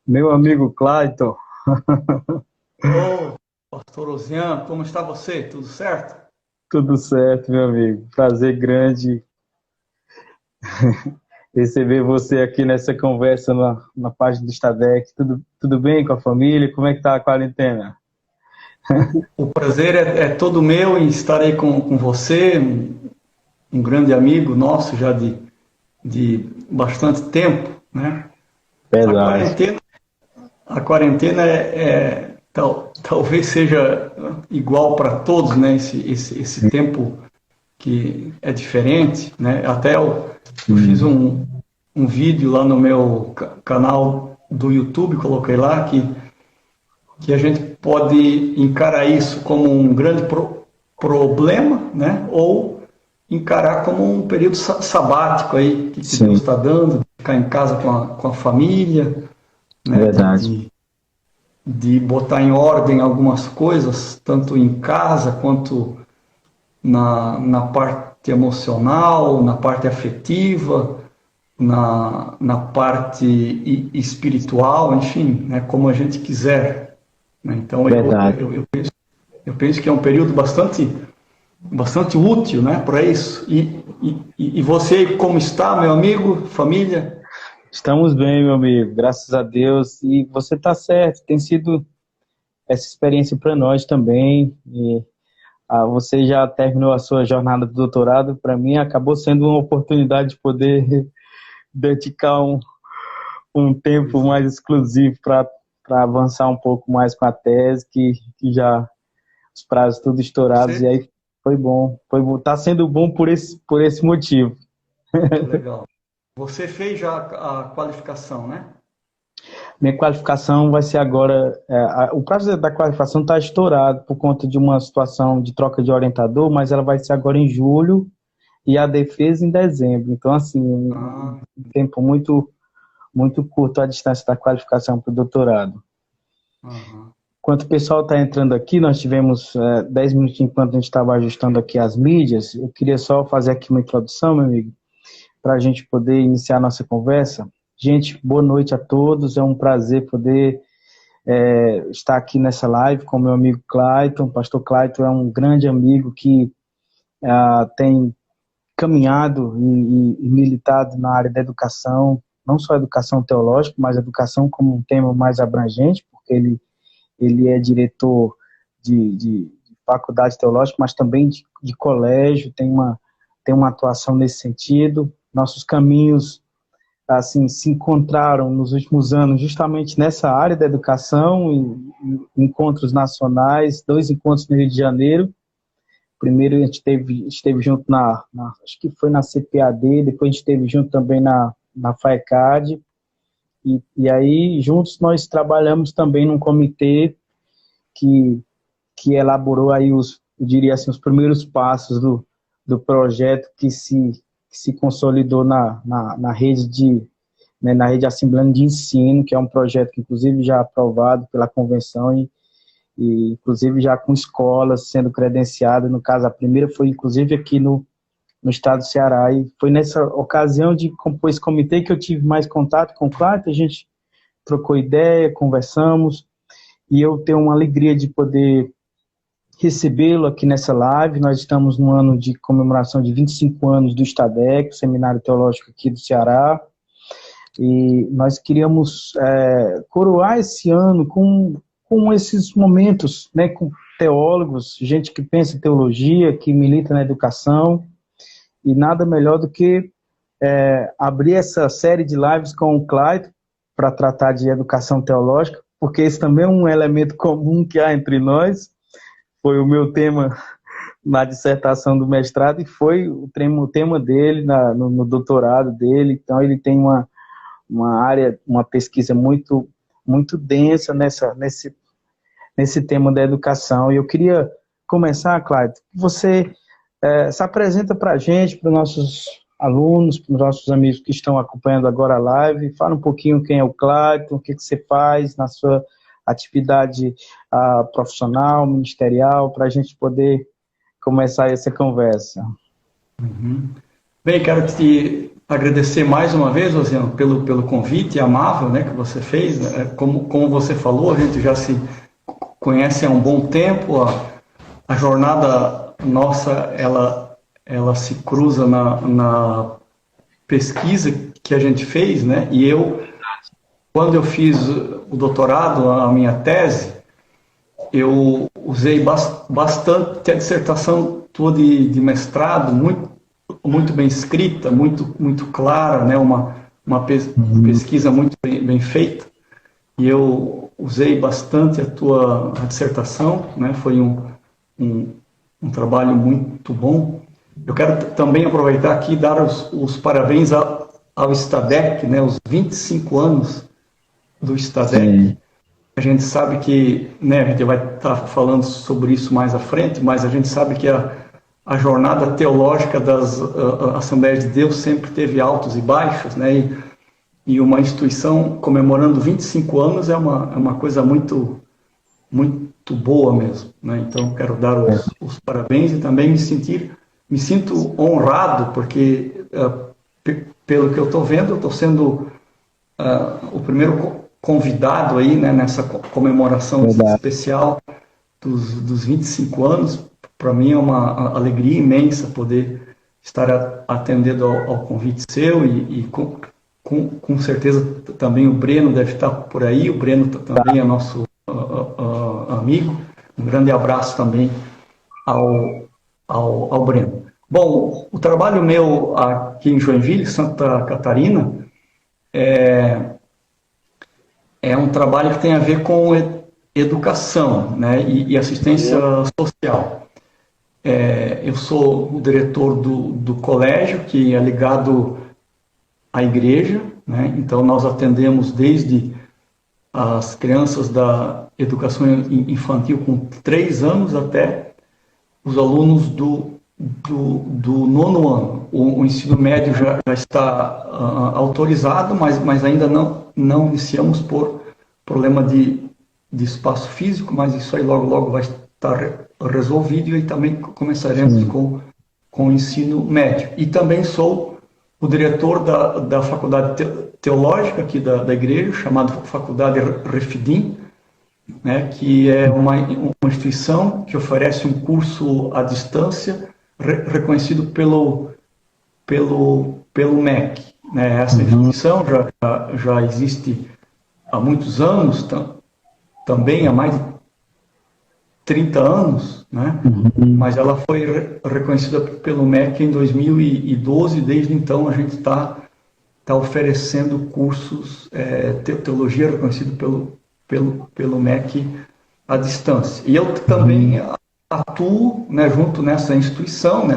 Meu amigo Clayton, Ô, pastor Oziano, como está você? Tudo certo? tudo certo, meu amigo? Prazer grande receber você aqui nessa conversa na página do Stadec. Tudo bem com a família? Como é que tá a quarentena? O prazer é todo meu em estar aí com você, um grande amigo nosso já de bastante tempo, né? A Verdade. quarentena, a quarentena talvez seja igual para todos, né? Esse tempo que é diferente, né? Até eu fiz Hum, um vídeo lá no meu canal do YouTube, coloquei lá que a gente pode encarar isso como um grande problema, né? Ou encarar como um período sabático aí que Deus sim, está dando, de ficar em casa com a família, né? verdade. De botar em ordem algumas coisas, tanto em casa quanto na parte emocional, na parte afetiva, na parte espiritual, enfim, né? Como a gente quiser, né? Então Verdade. eu penso que é um período bastante útil, né, para isso. E você, como está, meu amigo, família? Estamos bem, meu amigo, graças a Deus. E você está certo, tem sido essa experiência para nós também. Você já terminou a sua jornada do doutorado. Para mim, acabou sendo uma oportunidade de poder dedicar um tempo Pois é. mais exclusivo para avançar um pouco mais com a tese, que já os prazos tudo estourados, e Você, aí foi bom, tá sendo bom por esse motivo. que legal. Você fez já a qualificação, né? Minha qualificação vai ser agora, o prazo da qualificação está estourado por conta de uma situação de troca de orientador, mas ela vai ser agora em julho e a defesa em dezembro. Então, assim, Ah, um tempo muito curto a distância da qualificação para o doutorado. aham. Enquanto o pessoal está entrando aqui, nós tivemos 10 minutinhos enquanto a gente estava ajustando aqui as mídias. Eu queria só fazer aqui uma introdução, meu amigo, para a gente poder iniciar a nossa conversa. Gente, boa noite a todos. É um prazer poder estar aqui nessa live com meu amigo Clayton. O pastor Clayton é um grande amigo que tem caminhado e militado na área da educação, não só educação teológica, mas educação como um tema mais abrangente, porque ele é diretor de faculdade teológica, mas também de colégio, tem uma atuação nesse sentido. Nossos caminhos assim se encontraram nos últimos anos justamente nessa área da educação, em encontros nacionais, dois encontros no Rio de Janeiro. Primeiro a gente esteve junto acho que foi na CPAD, depois a gente esteve junto também na FAECAD, e aí juntos nós trabalhamos também num comitê que que elaborou aí eu diria assim, os primeiros passos do projeto que se consolidou na rede na rede Assembleia de Ensino, que é um projeto que inclusive já aprovado pela convenção e inclusive já com escolas sendo credenciadas. No caso, a primeira foi inclusive aqui no estado do Ceará, e foi nessa ocasião de compor esse comitê que eu tive mais contato com o Cláudio, a gente trocou ideia, conversamos, e eu tenho uma alegria de poder recebê-lo aqui nessa live. Nós estamos no ano de comemoração de 25 anos do STADEC, Seminário Teológico aqui do Ceará, e nós queríamos coroar esse ano com esses momentos, né, com teólogos, gente que pensa em teologia, que milita na educação, e nada melhor do que abrir essa série de lives com o Clyde para tratar de educação teológica, porque esse também é um elemento comum que há entre nós. Foi o meu tema na dissertação do mestrado e foi o tema dele no doutorado dele. Então ele tem uma área, uma pesquisa muito densa nesse tema da educação. E eu queria começar, Cláudio, que você se apresenta para a gente, para os nossos alunos, para os nossos amigos que estão acompanhando agora a live. Fala um pouquinho quem é o Cláudio, o que você faz na sua atividade profissional, ministerial, para a gente poder começar essa conversa. Uhum. Bem, quero te agradecer mais uma vez, Rosiano, pelo convite amável, né, que você fez. Como você falou, a gente já se conhece há um bom tempo. A jornada nossa, ela se cruza na pesquisa que a gente fez, né? E quando eu fiz o doutorado, a minha tese, eu usei bastante a dissertação tua de mestrado, muito bem escrita, muito clara, né? Uma pesquisa muito bem feita. E eu usei bastante a dissertação, né? Foi um trabalho muito bom. Eu quero também aproveitar aqui e dar os parabéns ao Stadec, né? Os 25 anos do Stadec. Sim. A gente sabe que, né, a gente vai estar falando sobre isso mais à frente, mas a gente sabe que a jornada teológica das Assembleias de Deus sempre teve altos e baixos, né? E uma instituição comemorando 25 anos é uma coisa muito boa mesmo, né? Então, quero dar os parabéns e também me sinto honrado, porque, pelo que eu estou vendo, eu estou sendo o primeiro convidado aí, né, nessa comemoração especial dos 25 anos. Para mim é uma alegria imensa poder estar atendendo ao convite seu e com certeza também o Breno deve estar por aí. O Breno também é nosso amigo. Um grande abraço também ao Breno. Bom, o trabalho meu aqui em Joinville, Santa Catarina, é um trabalho que tem a ver com educação, né, e assistência social. Eu sou o diretor do colégio, que é ligado à igreja, né? Então nós atendemos desde as crianças da educação infantil com 3 anos até os alunos do 9º ano. O ensino médio já está autorizado, mas ainda não iniciamos por problema de espaço físico, mas isso aí logo vai estar resolvido, e também começaremos com o ensino médio. E também sou o diretor da faculdade teológica aqui da igreja, chamada Faculdade Refidim, né, que é uma instituição que oferece um curso à distância reconhecido pelo MEC. Né? Essa instituição já existe há muitos anos, também há mais de 30 anos, né? Mas ela foi reconhecida pelo MEC em 2012, e desde então a gente está oferecendo cursos teologia reconhecido pelo MEC à distância. E eu também atuo, né, junto nessa instituição,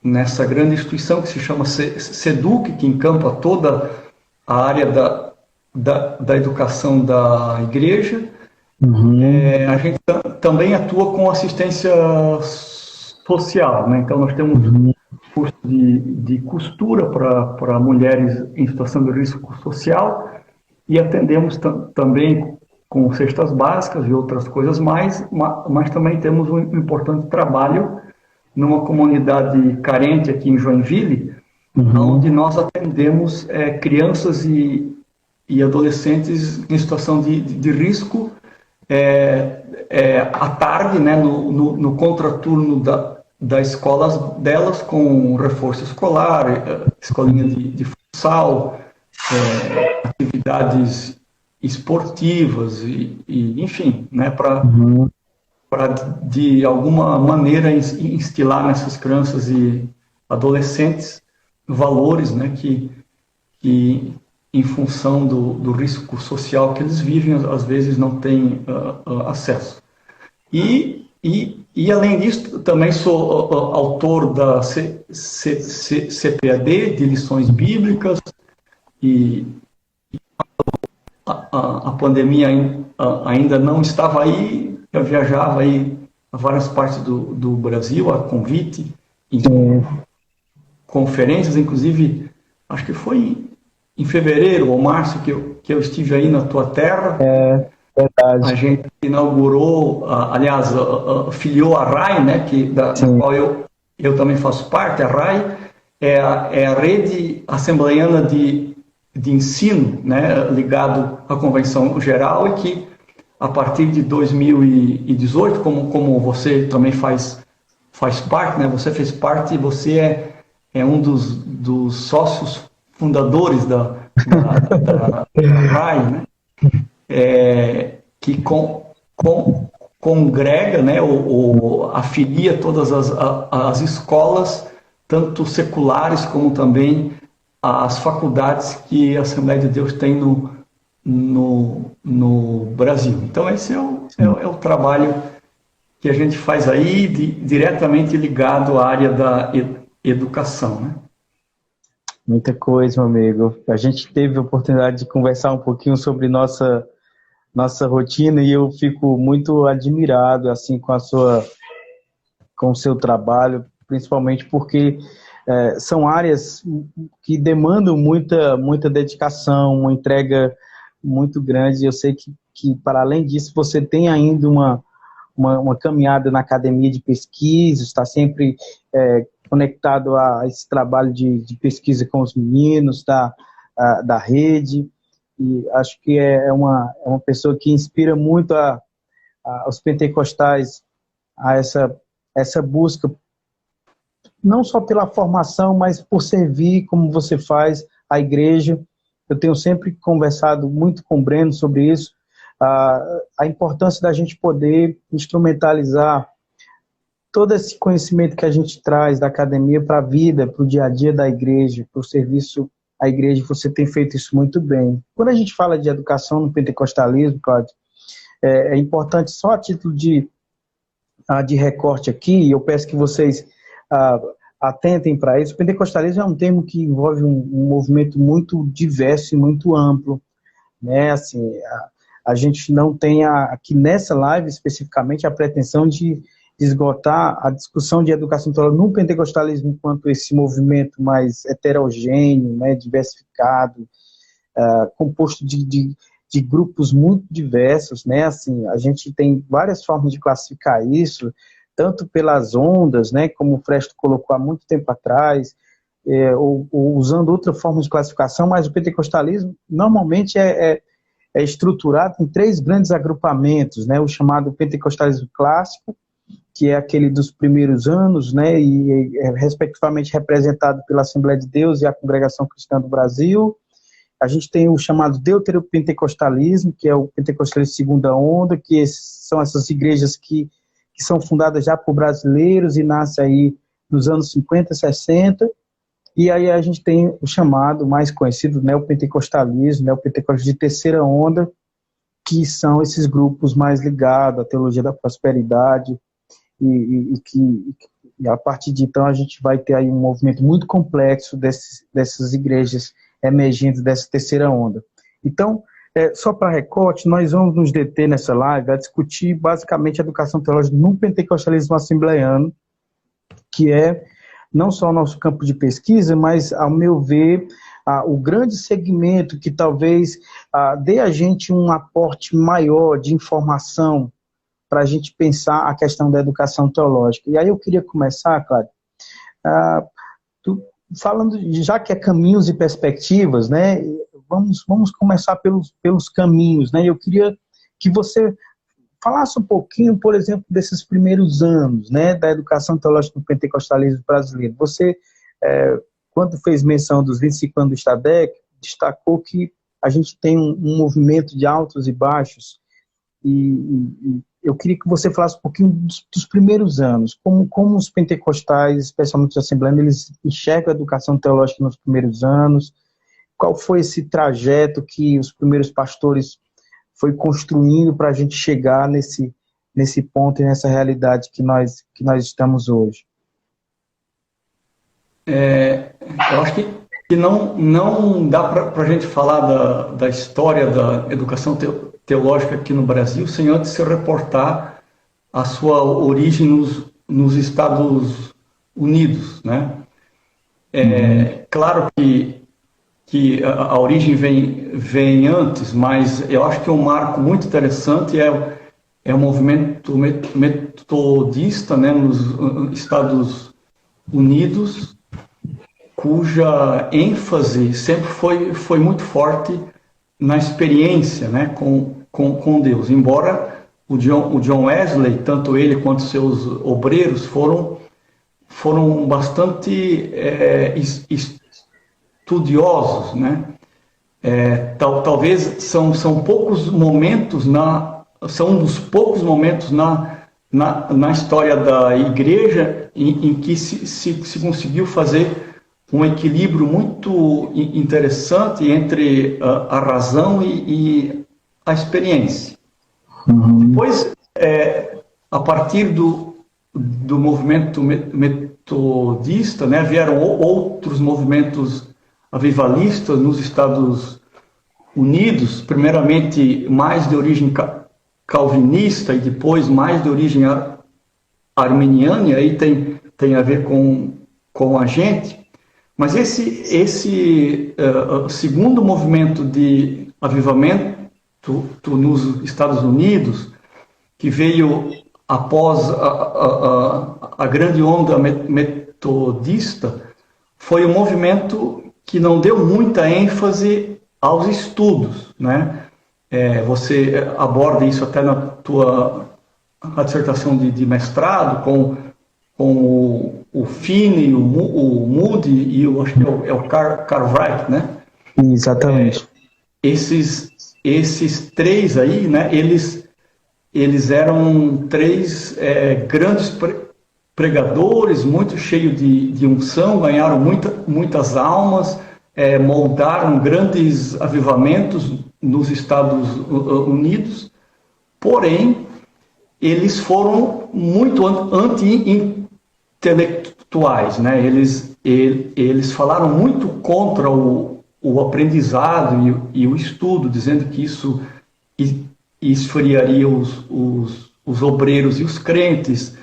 nessa grande instituição que se chama SEDUC, que encampa toda a área da educação da igreja. A gente também atua com assistência social, né? Então nós temos curso de costura para mulheres em situação de risco social, e atendemos também com cestas básicas e outras coisas mais, mas também temos um importante trabalho numa comunidade carente aqui em Joinville, onde nós atendemos crianças e adolescentes em situação de risco à tarde, né, no contraturno da escola delas, com reforço escolar, escolinha de futsal, atividades esportivas e enfim, né, para de alguma maneira instilar nessas crianças e adolescentes valores, né, que em função do risco social que eles vivem, às vezes não têm acesso. E além disso, também sou autor da CPAD, de lições bíblicas, e a pandemia ainda não estava aí. Eu viajava aí a várias partes do Brasil, a convite, em conferências, inclusive, acho que foi em fevereiro ou março que eu estive aí na tua terra. Verdade. A gente inaugurou, filiou a RAI, né, da qual eu também faço parte, a RAI, é a rede assembleiana de ensino, né, ligado à Convenção Geral, e que, a partir de 2018, como você também faz parte, né, você fez parte, e você é um dos sócios fundadores da RAI, né, que congrega, né, afilia todas as escolas, tanto seculares como também as faculdades que a Assembleia de Deus tem no Brasil. Então, esse é o trabalho que a gente faz aí, diretamente ligado à área da educação, né? Muita coisa, meu amigo. A gente teve a oportunidade de conversar um pouquinho sobre nossa rotina, e eu fico muito admirado assim com o seu trabalho, principalmente porque são áreas que demandam muita dedicação, uma entrega muito grande. Eu sei que para além disso, você tem ainda uma caminhada na academia de pesquisa, está sempre conectado a esse trabalho de pesquisa com os meninos da rede, e acho que é uma pessoa que inspira muito os pentecostais a essa busca, não só pela formação, mas por servir, como você faz, a igreja. Eu tenho sempre conversado muito com o Breno sobre isso, a importância da gente poder instrumentalizar todo esse conhecimento que a gente traz da academia para a vida, para o dia a dia da igreja, para o serviço à igreja. Você tem feito isso muito bem. Quando a gente fala de educação no pentecostalismo, Cláudio, é importante, só a título de recorte aqui, e eu peço que vocês atentem para isso. O pentecostalismo é um termo que envolve um movimento muito diverso e muito amplo, né? Assim, a gente não tem aqui nessa live especificamente a pretensão de esgotar a discussão de educação teológica no pentecostalismo enquanto esse movimento mais heterogêneo, né, diversificado, composto de grupos muito diversos, né? Assim, a gente tem várias formas de classificar isso, tanto pelas ondas, né, como o Fresto colocou há muito tempo atrás, ou usando outra forma de classificação, mas o pentecostalismo normalmente é estruturado em 3 grandes agrupamentos, né? O chamado pentecostalismo clássico, que é aquele dos primeiros anos, né, e é respectivamente representado pela Assembleia de Deus e a Congregação Cristã do Brasil. A gente tem o chamado deuteropentecostalismo, que é o pentecostalismo de segunda onda, que são essas igrejas que são fundadas já por brasileiros e nascem aí nos anos 50, 60. E aí a gente tem o chamado mais conhecido neopentecostalismo, neopentecostalismo de terceira onda, que são esses grupos mais ligados à teologia da prosperidade, e a partir de então a gente vai ter aí um movimento muito complexo dessas igrejas emergentes dessa terceira onda. Então, só para recorte, nós vamos nos deter nessa live a discutir basicamente a educação teológica no pentecostalismo assembleiano, que é não só o nosso campo de pesquisa, mas, ao meu ver, o grande segmento que talvez dê a gente um aporte maior de informação para a gente pensar a questão da educação teológica. E aí eu queria começar, Cláudio, falando, já que é caminhos e perspectivas, né, vamos começar pelos caminhos, né? Eu queria que você falasse um pouquinho, por exemplo, desses primeiros anos, né, da educação teológica no pentecostalismo brasileiro. Você, quando fez menção dos 25 anos do Estadec, destacou que a gente tem um movimento de altos e baixos, e eu queria que você falasse um pouquinho dos primeiros anos, como os pentecostais, especialmente os assembleanos, eles enxergam a educação teológica nos primeiros anos, qual foi esse trajeto que os primeiros pastores foi construindo para a gente chegar nesse ponto e nessa realidade que nós estamos hoje. Eu acho que não dá para a gente falar da história da educação teológica aqui no Brasil sem antes se reportar a sua origem nos Estados Unidos, né? Claro que a origem vem antes, mas eu acho que um marco muito interessante é o movimento metodista, né, nos Estados Unidos, cuja ênfase sempre foi muito forte na experiência, né, com Deus. Embora o John Wesley, tanto ele quanto seus obreiros, foram bastante estudiosos, né? Talvez são poucos momentos são um dos poucos momentos na história da igreja em que se conseguiu fazer um equilíbrio muito interessante entre a razão e a experiência. Uhum. Depois, a partir do movimento metodista, né, vieram outros movimentos avivalistas nos Estados Unidos, primeiramente mais de origem calvinista e depois mais de origem arminiana, e aí tem a ver com a gente. Mas esse segundo movimento de avivamento nos Estados Unidos, que veio após a grande onda metodista, foi um movimento que não deu muita ênfase aos estudos, né? Você aborda isso até na tua dissertação de mestrado, com o Finney, o Moody e acho que é o Cartwright, né? Exatamente. Esses três aí, né? Eles eram três grandes pregadores, muito cheios de unção, ganharam muitas almas, moldaram grandes avivamentos nos Estados Unidos, porém, eles foram muito anti-intelectuais, né? Eles falaram muito contra o aprendizado e o estudo, dizendo que isso esfriaria os obreiros e os crentes,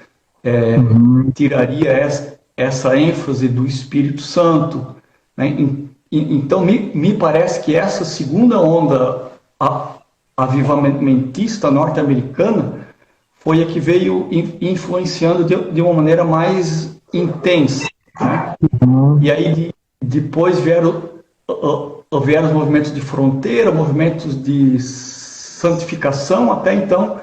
tiraria essa ênfase do Espírito Santo, né? Então, me parece que essa segunda onda avivamentista norte-americana foi a que veio influenciando de uma maneira mais intensa, né? E aí depois vieram os movimentos de fronteira, movimentos de santificação, até então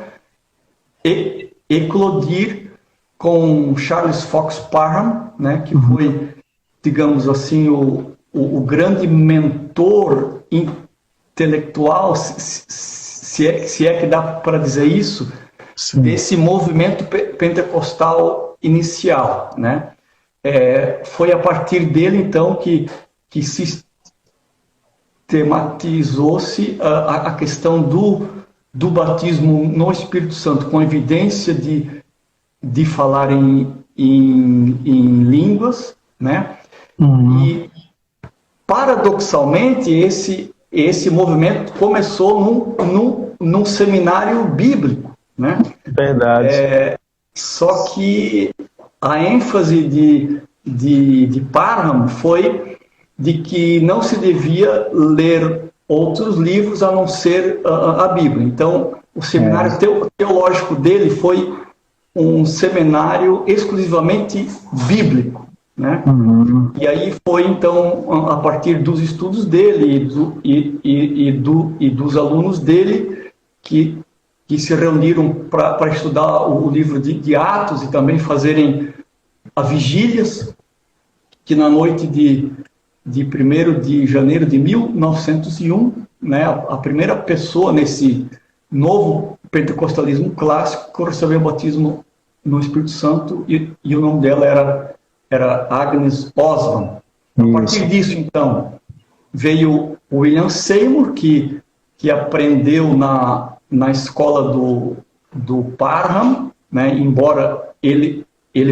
eclodir com Charles Fox Parham, né, que foi, digamos assim, o grande mentor intelectual, se é que dá para dizer isso, sim, desse movimento pentecostal inicial, né? Foi a partir dele, então, que sistematizou-se a questão do batismo no Espírito Santo, com evidência de falar em línguas, né? E, paradoxalmente, esse movimento começou num seminário bíblico, né? Verdade. Só que a ênfase de Parham foi de que não se devia ler outros livros a não ser a Bíblia. Então, o seminário teológico dele foi um seminário exclusivamente bíblico, né? E aí foi, então, a partir dos estudos dele e dos alunos dele que se reuniram para estudar o livro de Atos e também fazerem as vigílias, que na noite de 1º de janeiro de 1901, né, a primeira pessoa nesse novo pentecostalismo clássico recebeu o batismo no Espírito Santo e o nome dela era Agnes Osborne. A partir disso, então, veio o William Seymour, que aprendeu na escola do Parham, né, embora ele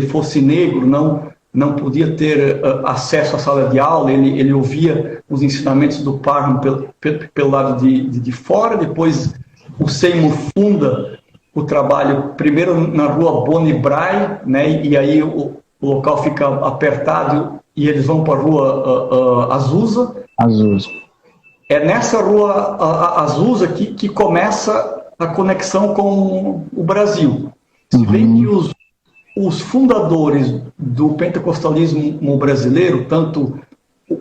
fosse negro, não podia ter acesso à sala de aula, ele ouvia os ensinamentos do Parham pelo lado de fora. Depois o Seymour funda o trabalho primeiro na rua Bonnie Braille, né, e aí o local fica apertado e eles vão para a rua Azusa. É nessa rua Azusa que começa a conexão com o Brasil. Se bem que os fundadores do pentecostalismo brasileiro, tanto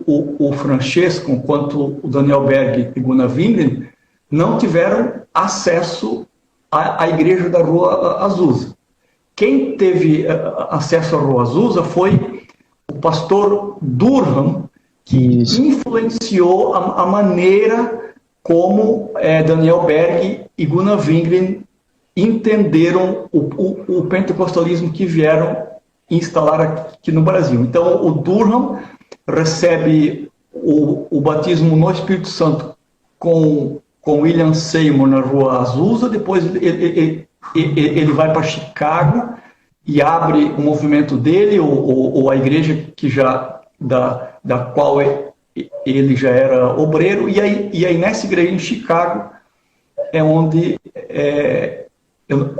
o Francesco quanto o Daniel Berg e Gunnar Wingren não tiveram acesso à igreja da Rua Azusa. Quem teve acesso à Rua Azusa foi o pastor Durham, que influenciou a maneira como Daniel Berg e Gunnar Wingren entenderam o pentecostalismo que vieram instalar aqui no Brasil. Então, o Durham recebe o batismo no Espírito Santo com William Seymour na Rua Azusa, depois ele vai para Chicago e abre o movimento dele, ou a igreja que da qual ele já era obreiro, e aí nessa igreja em Chicago é onde,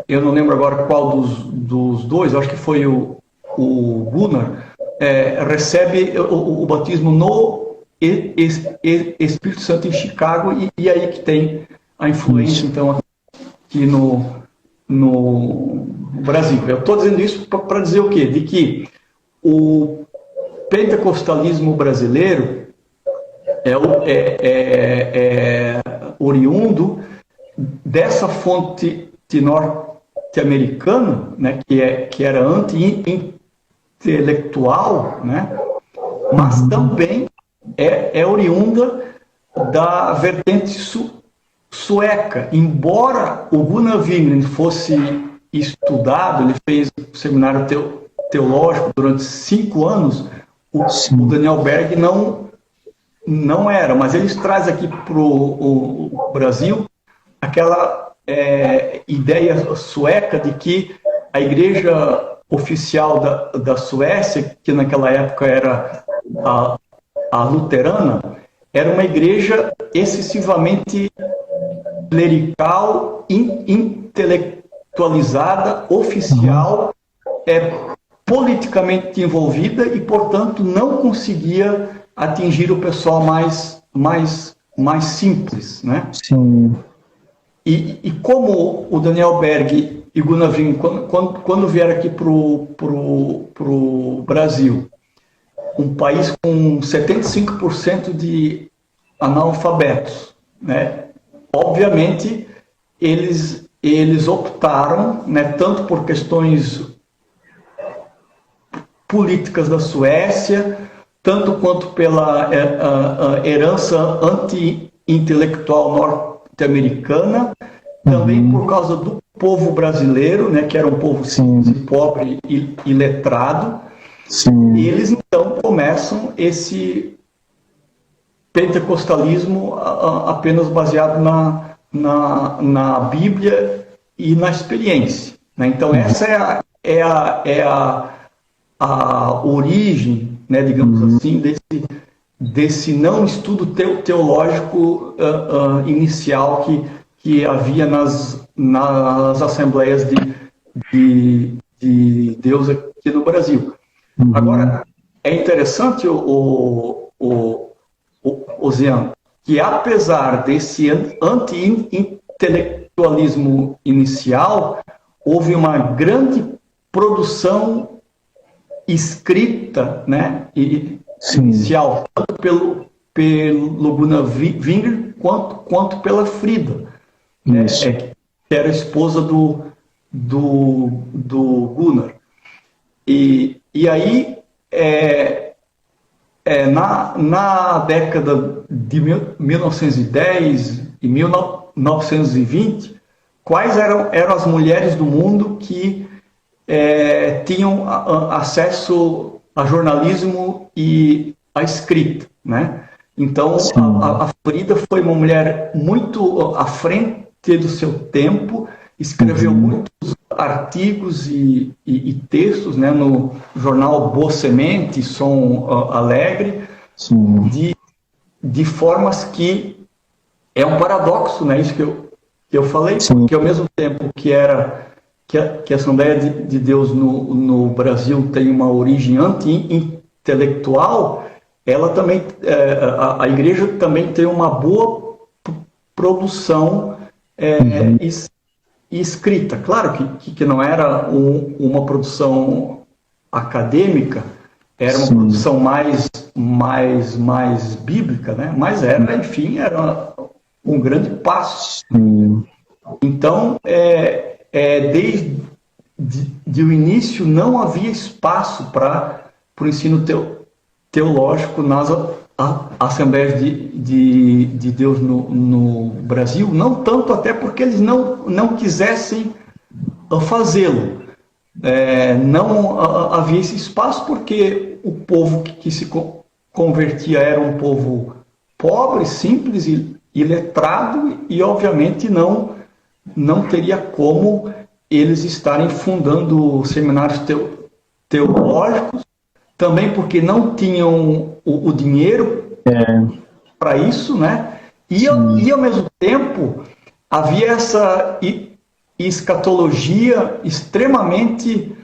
eu não lembro agora qual dos dois, acho que foi o Gunnar, recebe o batismo no Espírito Santo em Chicago, e aí que tem a influência, então, aqui no Brasil. Eu estou dizendo isso para dizer o quê? De que o pentecostalismo brasileiro é oriundo dessa fonte norte-americana, né, que era anti-intelectual, né, mas também é oriunda da vertente sueca. Embora o Gunnar Wingren fosse estudado, ele fez o seminário teológico durante 5 anos, o Daniel Berg não era, mas eles trazem aqui para o Brasil aquela ideia sueca de que a igreja oficial da Suécia, que naquela época era a luterana, era uma igreja excessivamente clerical, intelectualizada, oficial, politicamente envolvida e, portanto, não conseguia atingir o pessoal mais simples, né? Sim. E como o Daniel Berg e Gunnar Wingren, quando vieram aqui para o Brasil, um país com 75% de analfabetos, né? Obviamente, eles optaram, né, tanto por questões políticas da Suécia, tanto quanto pela herança anti-intelectual norte-americana, também por causa do povo brasileiro, né, que era um povo pobre e letrado. Sim. E eles então começam esse pentecostalismo apenas baseado na Bíblia e na experiência, né? Então essa é a origem, né, digamos assim, desse não estudo teológico inicial que havia nas assembleias de Deus aqui no Brasil. Agora, é interessante, Ozeano, que apesar desse anti-intelectualismo inicial, houve uma grande produção escrita, né, inicial, tanto pelo Gunnar Wingren quanto pela Frida, né, que era a esposa do Gunnar. E aí, na década de 1910 e 1920, quais eram as mulheres do mundo que tinham acesso a jornalismo e a escrita, né? Então, a Frida foi uma mulher muito à frente do seu tempo, escreveu muitos artigos e textos, né, no jornal Boa Semente, Som Alegre, de formas que é um paradoxo, né, isso que eu falei, porque ao mesmo tempo que a Assembleia de Deus no Brasil tem uma origem anti-intelectual, ela também, a igreja também tem uma boa produção escrita. Claro que não era uma produção acadêmica, era uma produção mais mais bíblica, né? Mas era, enfim, era um grande passo. Então, desde o início não havia espaço para o ensino teológico nas Assembleias de Deus no Brasil, não tanto até porque eles não quisessem fazê-lo. Não havia esse espaço porque o povo que se convertia era um povo pobre, simples e letrado, e obviamente não teria como eles estarem fundando seminários teológicos, também porque não tinham o dinheiro para isso, né? E ao mesmo tempo havia essa escatologia extremamente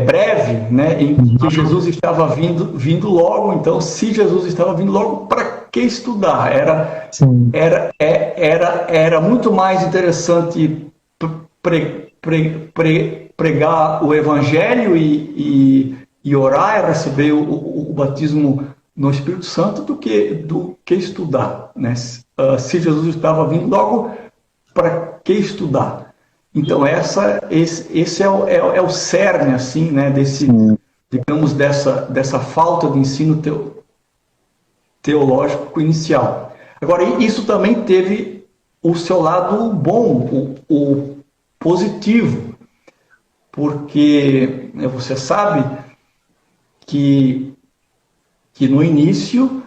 breve, né? Em que Jesus estava vindo logo. Então, se Jesus estava vindo logo, para que estudar? Era muito mais interessante pregar o Evangelho e orar, receber o batismo no Espírito Santo do que estudar, né? Se Jesus estava vindo logo, para que estudar? Então esse é o cerne, assim, né? Digamos, dessa falta de ensino teológico inicial. Agora, isso também teve o seu lado bom, o positivo, porque você sabe que no início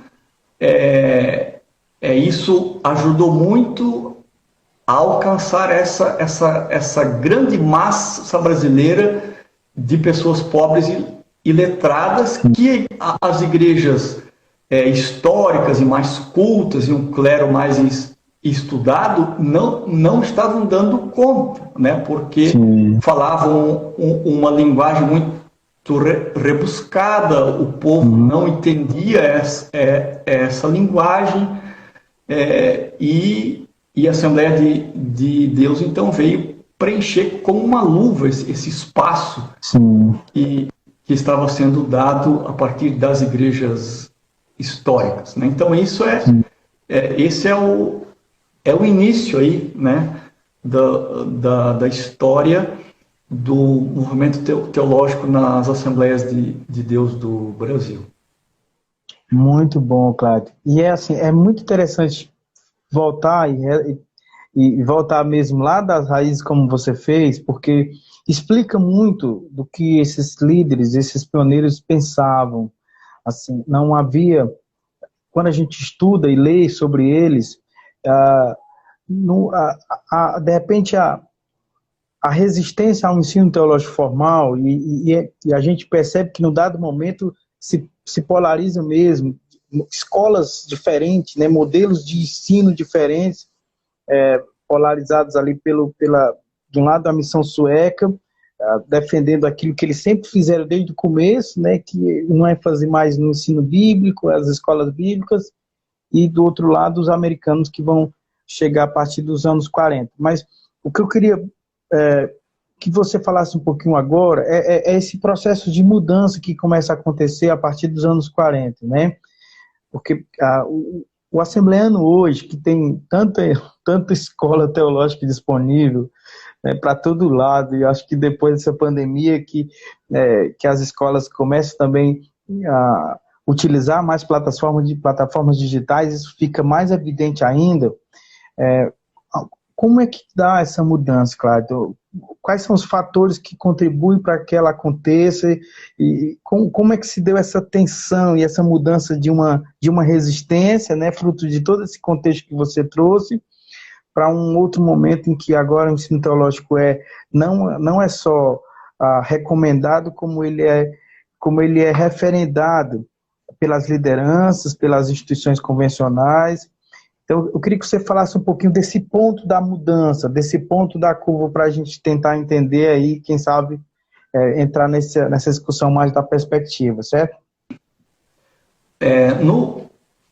isso ajudou muito a alcançar essa grande massa brasileira de pessoas pobres e letradas que as igrejas históricas e mais cultas e um clero mais estudado não estavam dando conta, né? Porque falavam uma linguagem muito rebuscada, o povo não entendia essa linguagem, e a Assembleia de Deus então veio preencher como uma luva esse espaço que estava sendo dado a partir das igrejas históricas, né? Então isso esse é o início aí, né, da história do movimento teológico nas Assembleias de Deus do Brasil. Muito bom, Cláudio. E assim, é muito interessante voltar e voltar mesmo lá das raízes como você fez, porque explica muito do que esses líderes, esses pioneiros pensavam. Assim, não havia, quando a gente estuda e lê sobre eles, de repente a resistência ao ensino teológico formal, e a gente percebe que, num dado momento, se polariza mesmo, escolas diferentes, né, modelos de ensino diferentes, polarizados ali de um lado a missão sueca, defendendo aquilo que eles sempre fizeram desde o começo, né, que não é fazer mais no ensino bíblico, as escolas bíblicas, e do outro lado os americanos que vão chegar a partir dos anos 40. Mas o que eu queria que você falasse um pouquinho agora é esse processo de mudança que começa a acontecer a partir dos anos 40, né? Porque o assembleano hoje, que tem tanta escola teológica disponível, né, para todo lado, e acho que depois dessa pandemia que as escolas começam também a utilizar mais plataformas digitais, isso fica mais evidente ainda. Como é que dá essa mudança, Cláudio? Quais são os fatores que contribuem para que ela aconteça? E como é que se deu essa tensão e essa mudança de uma resistência, né, fruto de todo esse contexto que você trouxe, para um outro momento em que agora o ensino teológico não é só recomendado, como ele é referendado pelas lideranças, pelas instituições convencionais. Então, eu queria que você falasse um pouquinho desse ponto da mudança, desse ponto da curva, para a gente tentar entender aí, quem sabe, entrar nessa discussão mais da perspectiva, certo?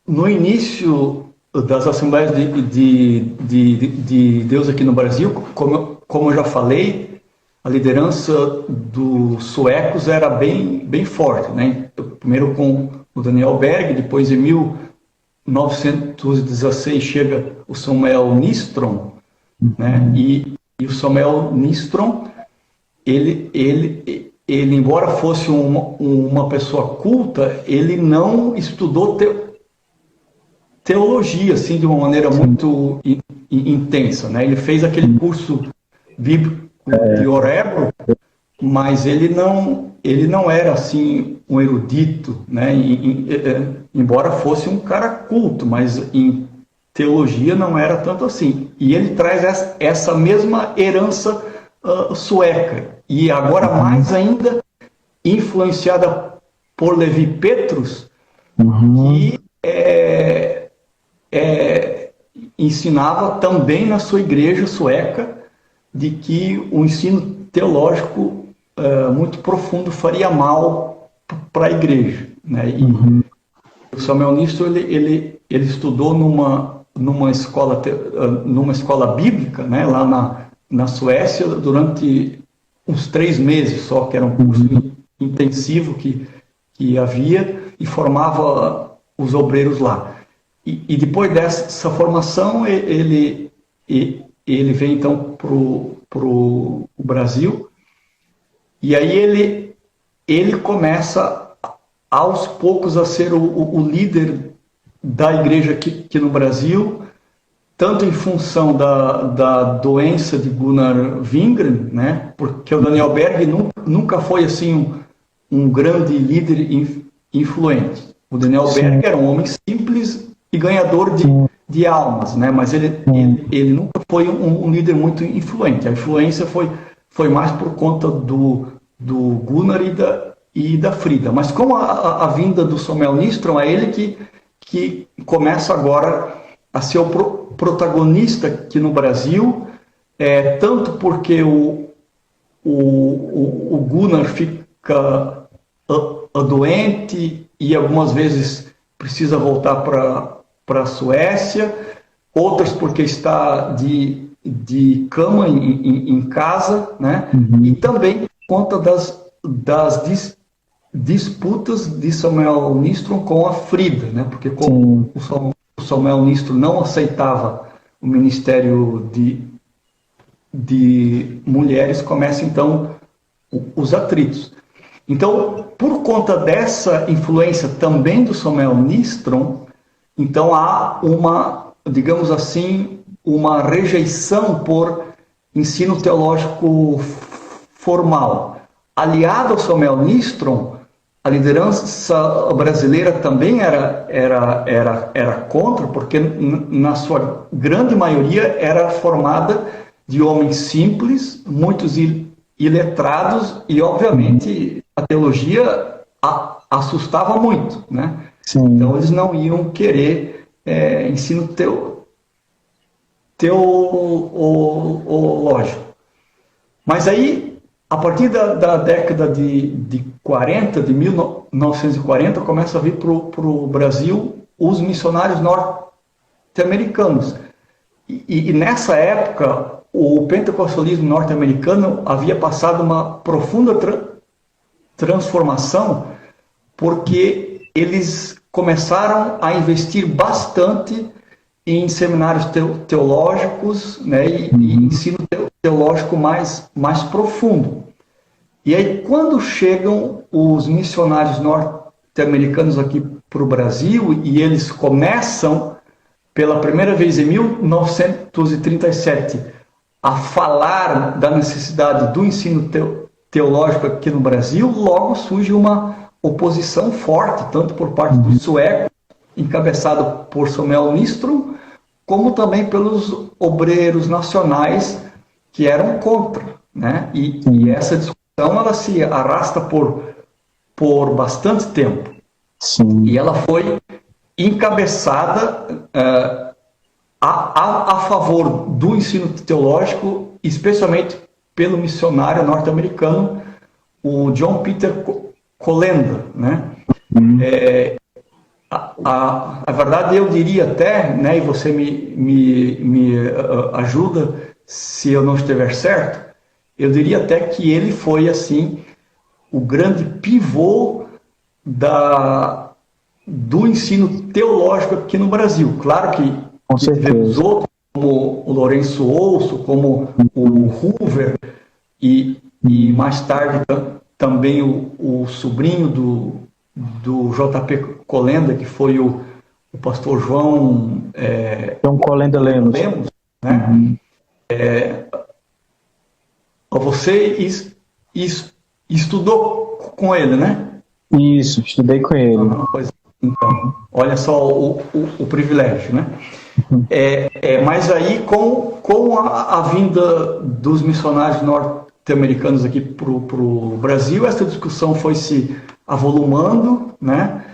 No início das Assembleias de Deus aqui no Brasil, como eu já falei, a liderança dos suecos era bem forte, né? Primeiro com o Daniel Berg, depois em 1916 chega o Samuel Nystrom, né? E o Samuel Nystrom, ele embora fosse uma pessoa culta, ele não estudou teologia assim de uma maneira muito intensa, né? Ele fez aquele curso bíblico de Orebro, mas ele não era assim um erudito, né? Embora fosse um cara culto, mas em teologia não era tanto assim. E ele traz essa mesma herança sueca, e agora mais ainda influenciada por Levi Petrus, que ensinava também na sua igreja sueca de que o ensino teológico muito profundo faria mal para a igreja, né? E o Samuel Nystrom ele estudou numa escola bíblica, né, lá na Suécia durante uns 3 meses só, que era um curso intensivo que havia, e formava os obreiros lá. E depois dessa formação ele vem então pro Brasil, e aí ele começa aos poucos a ser o líder da igreja aqui no Brasil, tanto em função da doença de Gunnar Wingren, né? Porque o Daniel Berg nunca foi assim um grande líder influente. O Daniel Berg era um homem simples e ganhador de almas, né? Mas ele nunca foi um líder muito influente. A influência foi mais por conta do Gunnar e da Frida. Mas com a vinda do Samuel Nystrom, é ele que começa agora a ser o protagonista aqui no Brasil, tanto porque o Gunnar fica doente e algumas vezes precisa voltar para a Suécia, outras porque está de cama em casa, né? E também por conta das disputas de Samuel Nystrom com a Frida, né? Porque como o Samuel Nystrom não aceitava o ministério de mulheres, começa então os atritos. Então, por conta dessa influência também do Samuel Nystrom, então há digamos assim, uma rejeição por ensino teológico formal. Aliado ao Samuel Nystrom, a liderança brasileira também era contra, porque na sua grande maioria era formada de homens simples, muitos iletrados, e teologamente a teologia assustava muito, né? Sim. Então eles não iam querer ensino teológico. Mas aí, a partir da década de 40, de 1940, começa a vir para o Brasil os missionários norte-americanos. E nessa época, o pentecostalismo norte-americano havia passado uma profunda transformação, porque eles começaram a investir bastante em seminários teológicos, né, e ensino teológico mais profundo. E aí, quando chegam os missionários norte-americanos aqui para o Brasil, e eles começam, pela primeira vez em 1937, a falar da necessidade do ensino teológico aqui no Brasil, logo surge uma oposição forte, tanto por parte dos suecos, encabeçado por Samuel Nystrom, como também pelos obreiros nacionais que eram contra, né? E essa discussão ela se arrasta por bastante tempo. Sim. E ela foi encabeçada a favor do ensino teológico, especialmente pelo missionário norte-americano, o John Peter Colenda, né? A verdade, eu diria até, né, e você me ajuda se eu não estiver certo, eu diria até que ele foi, assim, o grande pivô do ensino teológico aqui no Brasil. Claro que tivemos outros, como o Lourenço Olso, como o Hoover, e mais tarde também o sobrinho do J.P. Colenda, que foi o pastor João Colenda Lemos, né? Você estudou com ele, né? Isso, estudei com ele. Então, olha só o privilégio, né? Mas aí, com a vinda dos missionários norte-americanos aqui para o Brasil, essa discussão foi se avolumando, né?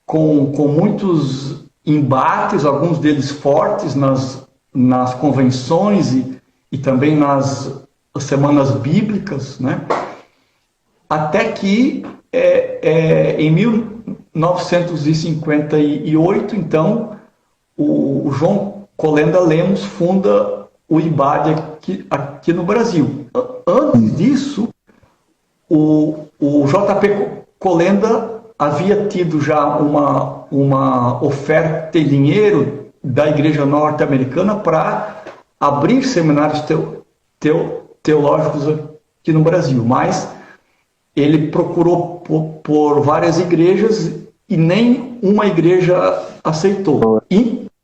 Com muitos embates, alguns deles fortes nas convenções e também nas semanas bíblicas, né? Até que em 1958, então, o João Colenda Lemos funda o IBAD aqui no Brasil. Antes disso, o J.P. Colenda havia tido já uma oferta de dinheiro da Igreja Norte-Americana para abrir seminários teológicos aqui no Brasil, mas ele procurou por várias igrejas e nem uma igreja aceitou.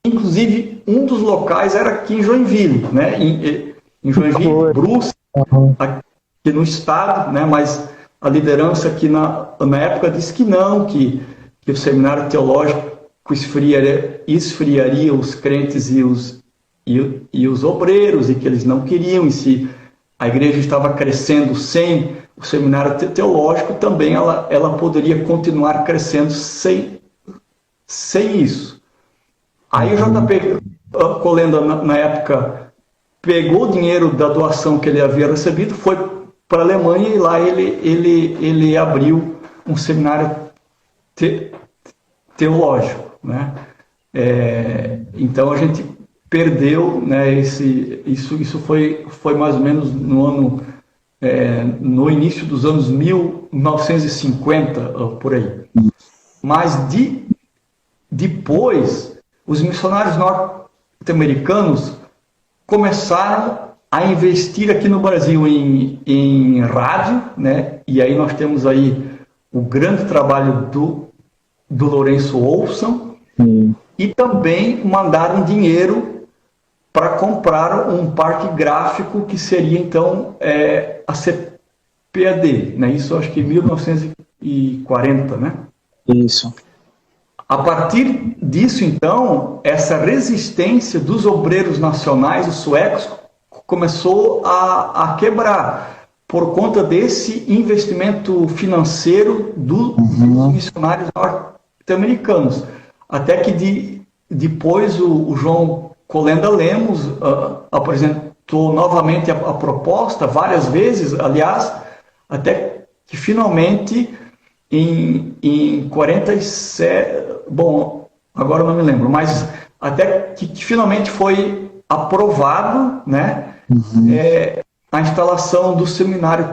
Inclusive, um dos locais era aqui em Joinville, né? Em Joinville, Brusque, aqui no estado, né? Mas a liderança aqui na época disse que não, que o seminário teológico esfriaria os crentes e os obreiros, e que eles não queriam, e se a igreja estava crescendo sem o seminário teológico, também ela poderia continuar crescendo sem isso. Aí o J.P. Colenda, na época, pegou o dinheiro da doação que ele havia recebido, foi para a Alemanha, e lá ele abriu um seminário teológico, né? Então a gente perdeu, né, isso foi mais ou menos no início dos anos 1950, por aí. Mas depois, os missionários norte-americanos começaram a investir aqui no Brasil em rádio, né? E aí nós temos aí o grande trabalho do Lourenço Olson, e também mandaram dinheiro para comprar um parque gráfico que seria, então, a CPAD, né? Isso acho que em 1940, né? Isso. A partir disso, então, essa resistência dos obreiros nacionais, os suecos, começou a quebrar por conta desse investimento financeiro dos missionários norte-americanos. Até que depois o João Colenda Lemos apresentou novamente a proposta, várias vezes, aliás, até que finalmente em 47, bom, agora eu não me lembro, mas até que finalmente foi aprovado, né, a instalação do seminário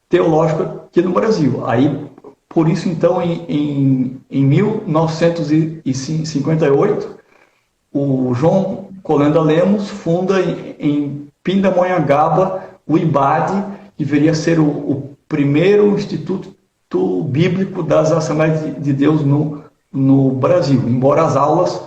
teológico aqui no Brasil. Aí, por isso, então, em 1958, o João Colenda Lemos funda em Pindamonhangaba o IBAD, que viria a ser o primeiro instituto bíblico das Assembleias de Deus no Brasil, embora as aulas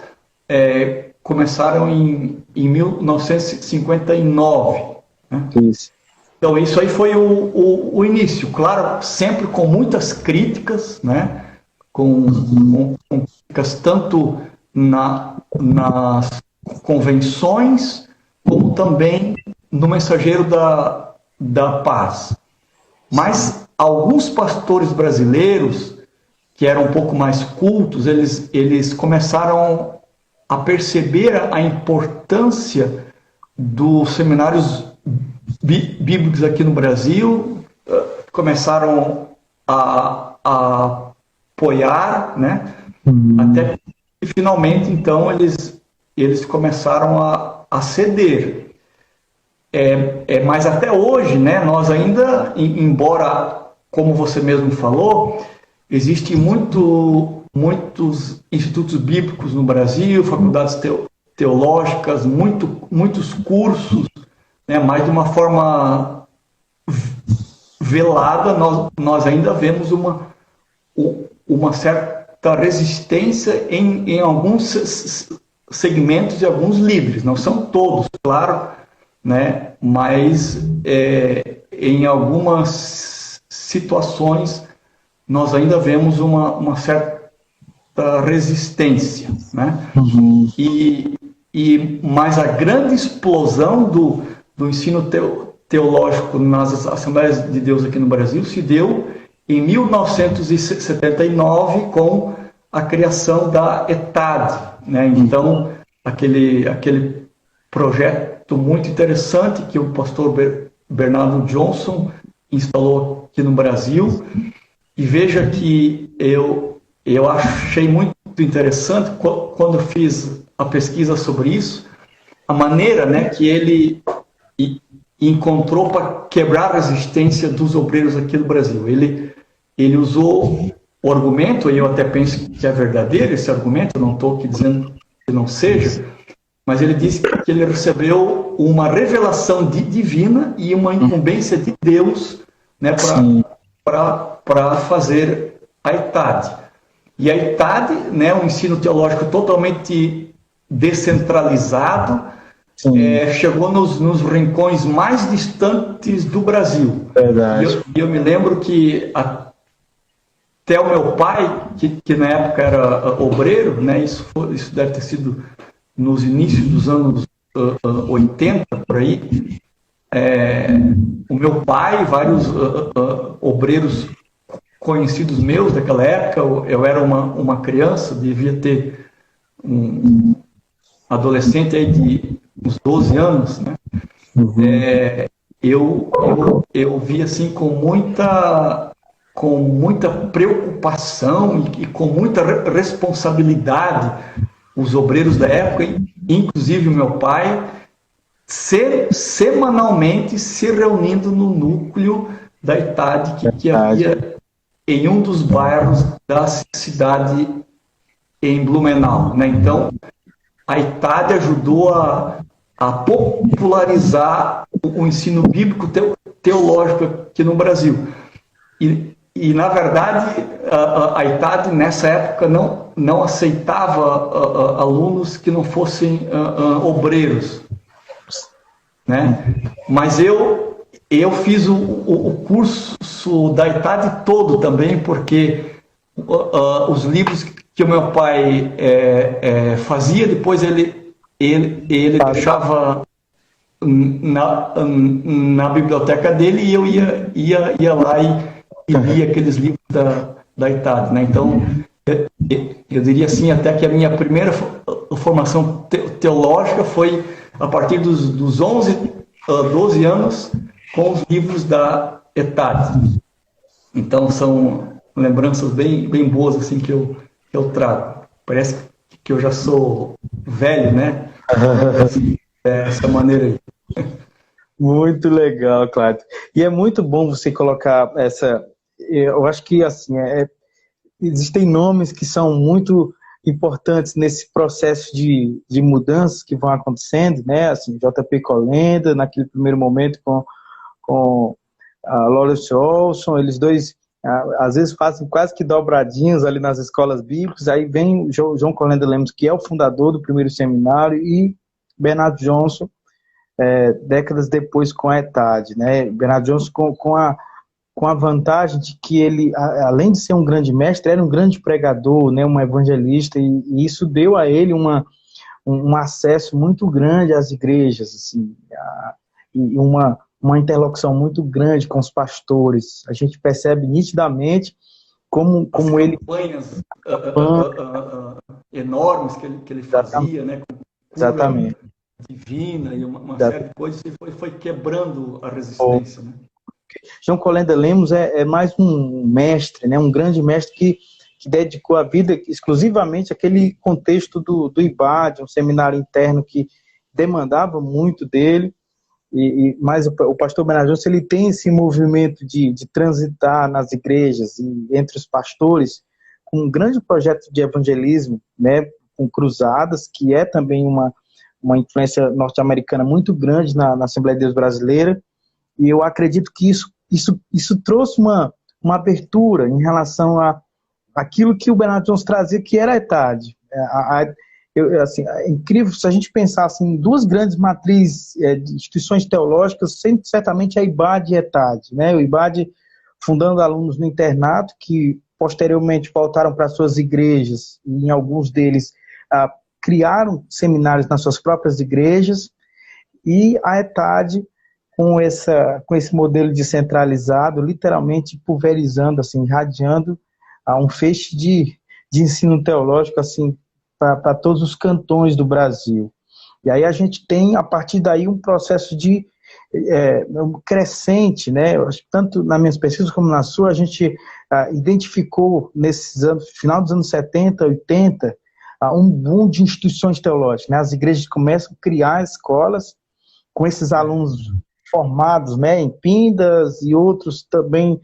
começaram em 1959. Né? Isso. Então, isso aí foi o início, claro, sempre com muitas críticas, né? Com críticas tanto nas convenções, como também no Mensageiro da Paz. Mas alguns pastores brasileiros, que eram um pouco mais cultos, eles começaram a perceber a importância dos seminários bíblicos aqui no Brasil, começaram a apoiar, né? Até que finalmente, então, eles começaram a ceder. Mas até hoje, né, nós ainda, embora, como você mesmo falou, existem muitos institutos bíblicos no Brasil, faculdades teológicas, muitos cursos, né, mas de uma forma velada, nós ainda vemos uma certa resistência em alguns segmentos e alguns líderes, não são todos, claro, né? Mas em algumas situações nós ainda vemos uma certa resistência, né? Uhum. Mas a grande explosão do ensino teológico nas Assembleias de Deus aqui no Brasil se deu em 1979 com a criação da ETAD, né? Então, aquele projeto muito interessante que o pastor Bernardo Johnson instalou aqui no Brasil. E veja que eu achei muito interessante quando eu fiz a pesquisa sobre isso, a maneira, né, que ele encontrou para quebrar a resistência dos obreiros aqui no Brasil. Ele usou o argumento, e eu até penso que é verdadeiro esse argumento, eu não estou aqui dizendo que não seja, mas ele disse que ele recebeu uma revelação divina e uma incumbência de Deus, né, para fazer a ETAD. E a ETAD, né, um ensino teológico totalmente descentralizado, chegou nos rincões mais distantes do Brasil. Verdade. E eu me lembro que até o meu pai, que na época era obreiro, né, isso deve ter sido nos inícios dos anos 80, por aí, o meu pai, vários obreiros conhecidos meus daquela época, eu era uma criança, devia ter um adolescente aí de uns 12 anos, né? Uhum. Eu vi assim com muita preocupação e com muita responsabilidade os obreiros da época, inclusive o meu pai, semanalmente se reunindo no núcleo da ETAD que havia em um dos bairros da cidade em Blumenau, né? Então, a ETAD ajudou a popularizar o ensino bíblico teológico aqui no Brasil. E na verdade, a ETAD, nessa época, não aceitava alunos que não fossem obreiros, né? Mas eu fiz o curso da ETAD todo também, porque os livros que o meu pai fazia, depois ele deixava na biblioteca dele e eu ia lá e lia aqueles livros da ETAD, né? Então, eu diria assim, até que a minha primeira formação teológica foi a partir dos 11, 12 anos, com os livros da ETAD. Então, são lembranças bem boas assim, que eu trago. Parece que eu já sou velho, né? Dessa maneira aí. Muito legal, Cláudio. E é muito bom você colocar essa... Eu acho que, assim, existem nomes que são muito importantes nesse processo de mudanças que vão acontecendo, né? Assim, J.P. Colenda, naquele primeiro momento com a Lawrence Olson, eles dois às vezes fazem quase que dobradinhos ali nas escolas bíblicas. Aí vem João Colenda Lemos, que é o fundador do primeiro seminário, e Bernardo Johnson, décadas depois com a ETAD, né? Bernardo Johnson com a vantagem de que ele, além de ser um grande mestre, era um grande pregador, né? Um evangelista, e isso deu a ele um acesso muito grande às igrejas, assim, e uma interlocução muito grande com os pastores. A gente percebe nitidamente como ele... campanhas enormes que ele fazia, né? Exatamente. Divina e uma série de coisas, e foi quebrando a resistência, né? João Colenda Lemos é mais um mestre, né? Um grande mestre que dedicou a vida exclusivamente àquele contexto do IBAD, um seminário interno que demandava muito dele. Mas o pastor Bernardo Johnson, ele tem esse movimento de transitar nas igrejas e entre os pastores com um grande projeto de evangelismo, né, com cruzadas, que é também uma influência norte-americana muito grande na Assembleia de Deus brasileira, e eu acredito que isso trouxe uma abertura em relação a aquilo que o Bernardo Johnson trazia, que era a ETAD. Assim, é incrível se a gente pensar assim, em duas grandes matrizes de instituições teológicas, certamente a IBAD e a ETAD, né? O IBAD fundando alunos no internato, que posteriormente voltaram para suas igrejas, e em alguns deles criaram seminários nas suas próprias igrejas, e a ETAD com esse modelo descentralizado, literalmente pulverizando, assim, irradiando um feixe de ensino teológico assim, para todos os cantões do Brasil. E aí a gente tem, a partir daí, um processo de crescente, né? Tanto nas minhas pesquisas como na sua, a gente identificou nesses anos, final dos anos 70, 80, um boom de instituições teológicas, né? As igrejas começam a criar escolas com esses alunos formados, né, em Pindas e outros também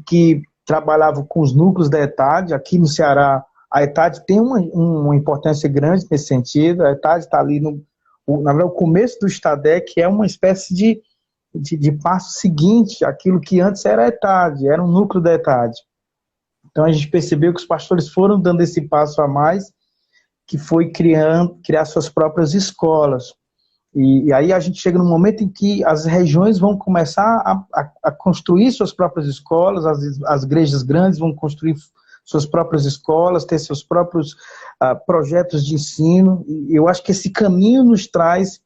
que trabalhavam com os núcleos da ETAD. Aqui no Ceará, a ETAD tem uma importância grande nesse sentido. A ETAD está ali na verdade, o começo do Estadec é uma espécie de passo seguinte, aquilo que antes era a ETAD, era um núcleo da ETAD. Então a gente percebeu que os pastores foram dando esse passo a mais, que foi criar suas próprias escolas. E aí a gente chega num momento em que as regiões vão começar a construir suas próprias escolas, as igrejas grandes vão construir suas próprias escolas, ter seus próprios projetos de ensino. E eu acho que esse caminho nos traz,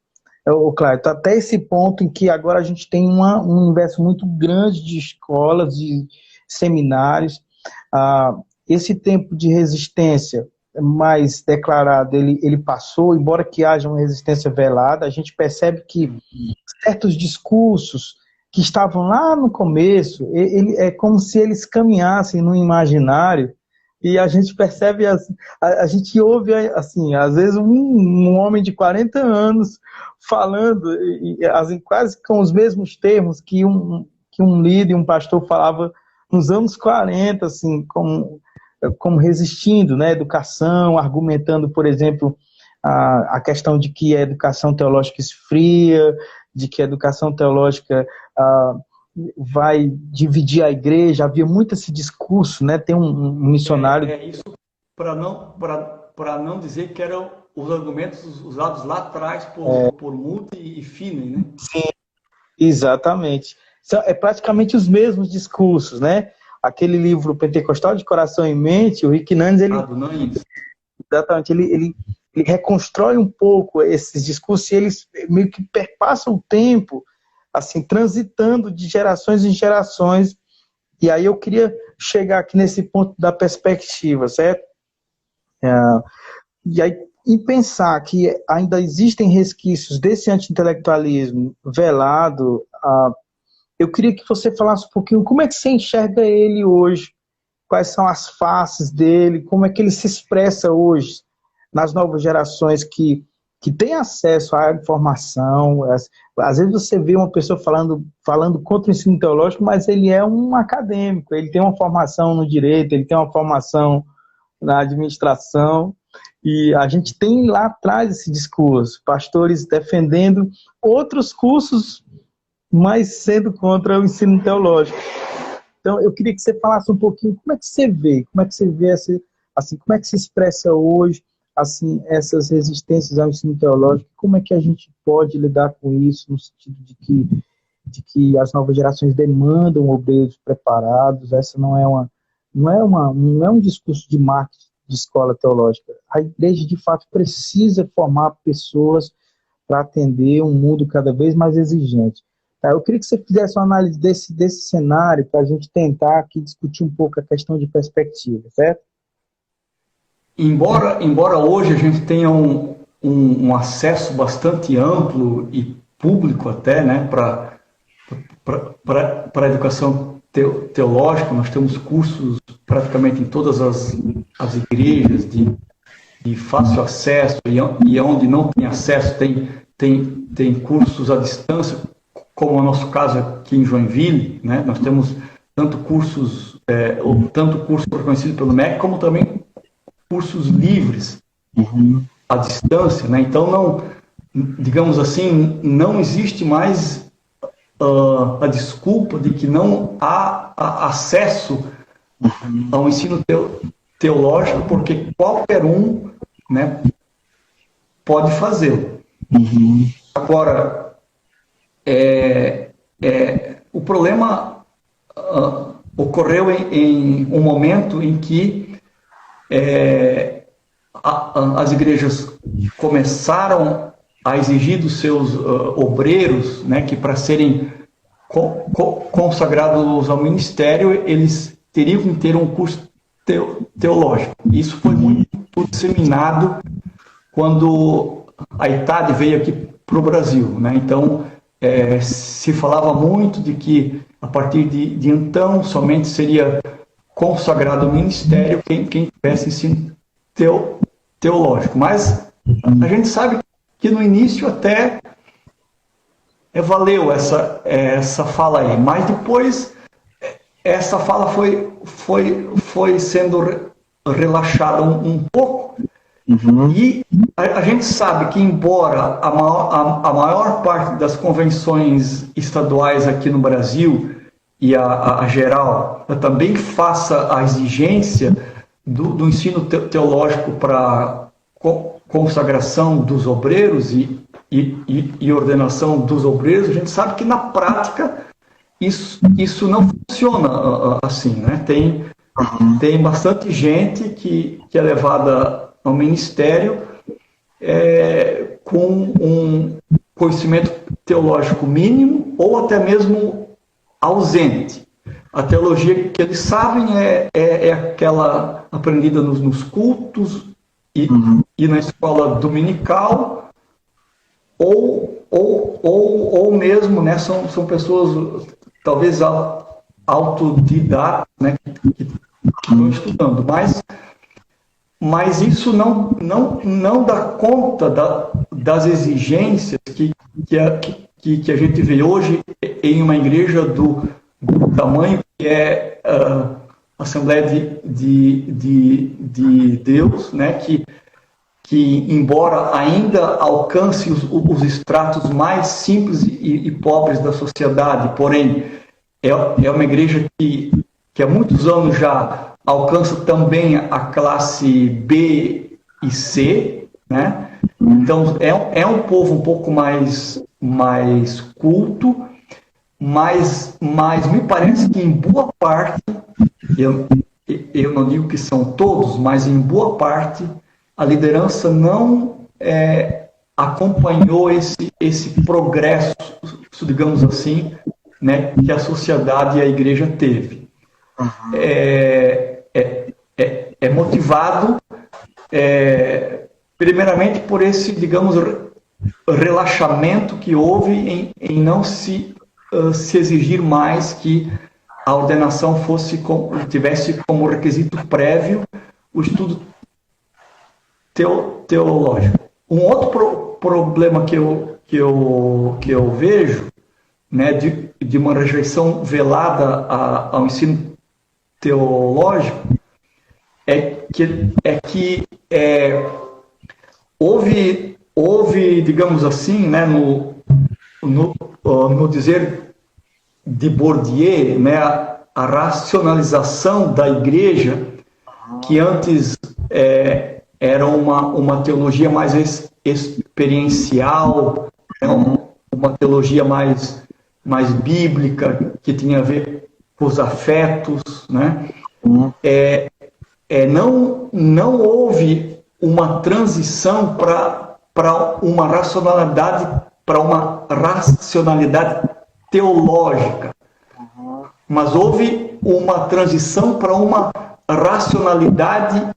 Cláudio, até esse ponto em que agora a gente tem um universo muito grande de escolas, de seminários. Esse tempo de resistência mais declarado, ele passou, embora que haja uma resistência velada. A gente percebe que certos discursos que estavam lá no começo, é como se eles caminhassem no imaginário, e a gente percebe, a gente ouve, assim, às vezes um homem de 40 anos falando, assim, quase com os mesmos termos que um líder, um pastor falava nos anos 40, assim, como resistindo, né, educação, argumentando, por exemplo, a questão de que a educação teológica esfria, de que a educação teológica vai dividir a igreja. Havia muito esse discurso, né? Tem um missionário... Isso para não dizer que eram os argumentos usados lá atrás por Moody e Finney, né? Sim, exatamente. É praticamente os mesmos discursos, né? Aquele livro Pentecostal de Coração e Mente, o Rick Nandes, exatamente, ele reconstrói um pouco esses discursos, e eles meio que perpassam o tempo, assim, transitando de gerações em gerações. E aí eu queria chegar aqui nesse ponto da perspectiva, certo? E aí, em pensar que ainda existem resquícios desse anti-intelectualismo velado, eu queria que você falasse um pouquinho como é que você enxerga ele hoje, quais são as faces dele, como é que ele se expressa hoje nas novas gerações que têm acesso à informação. Às vezes você vê uma pessoa falando contra o ensino teológico, mas ele é um acadêmico, ele tem uma formação no direito, ele tem uma formação na administração, e a gente tem lá atrás esse discurso, pastores defendendo outros cursos, mas sendo contra o ensino teológico. Então, eu queria que você falasse um pouquinho como é que você vê assim, como é que se expressa hoje, assim, essas resistências ao ensino teológico, como é que a gente pode lidar com isso, no sentido de que as novas gerações demandam obreiros preparados. Essa não é um discurso de marketing de escola teológica. A igreja, de fato, precisa formar pessoas para atender um mundo cada vez mais exigente. Eu queria que você fizesse uma análise desse cenário, para a gente tentar aqui discutir um pouco a questão de perspectiva, certo? Embora hoje a gente tenha um acesso bastante amplo e público até, né, para a educação teológica, nós temos cursos praticamente em todas as igrejas de fácil acesso, e onde não tem acesso tem cursos à distância, como é o nosso caso aqui em Joinville, né? Nós temos tanto curso reconhecido pelo MEC, como também cursos livres à distância, né? Então, não, digamos assim, não existe mais a desculpa de que não há acesso ao ensino teológico, porque qualquer um, né, pode fazê-lo. Agora, o problema ocorreu em um momento em que as igrejas começaram a exigir dos seus obreiros, né, que para serem consagrados ao ministério, eles teriam que ter um curso teológico. Isso foi muito disseminado quando a ITAD veio aqui para o Brasil, né? Então, se falava muito de que, a partir de então, somente seria consagrado ao ministério quem tivesse ensino teológico. Mas a gente sabe que no início até valeu essa fala aí, mas depois essa fala foi sendo relaxada um pouco. E a gente sabe que, embora a maior parte das convenções estaduais aqui no Brasil e a geral também faça a exigência do ensino teológico para consagração dos obreiros e ordenação dos obreiros, a gente sabe que na prática isso não funciona assim, né? Tem bastante gente que é levada ao ministério com um conhecimento teológico mínimo ou até mesmo ausente. A teologia que eles sabem é aquela aprendida nos cultos e na escola dominical, ou mesmo, né, são pessoas talvez autodidatas, né, que estão estudando, mas isso não dá conta das exigências que a gente vê hoje em uma igreja do tamanho que é a Assembleia de Deus, né, que embora ainda alcance os estratos mais simples e pobres da sociedade, porém é uma igreja que há muitos anos já alcança também a classe B e C, né? Então é um povo um pouco mais culto, mas me parece que em boa parte, eu não digo que são todos, mas em boa parte a liderança não acompanhou esse progresso, digamos assim, né, que a sociedade e a igreja teve. É motivado primeiramente por esse, digamos, relaxamento que houve em não se exigir mais que a ordenação tivesse como requisito prévio o estudo teológico. Um outro problema que eu vejo, né, de uma rejeição velada ao ensino teológico é que houve, digamos assim, né, no dizer de Bourdieu, né, a racionalização da igreja, que antes era uma teologia mais experiencial, uma teologia mais bíblica, que tinha a ver com os afetos, né? Não houve uma transição para uma racionalidade teológica, mas houve uma transição para uma racionalidade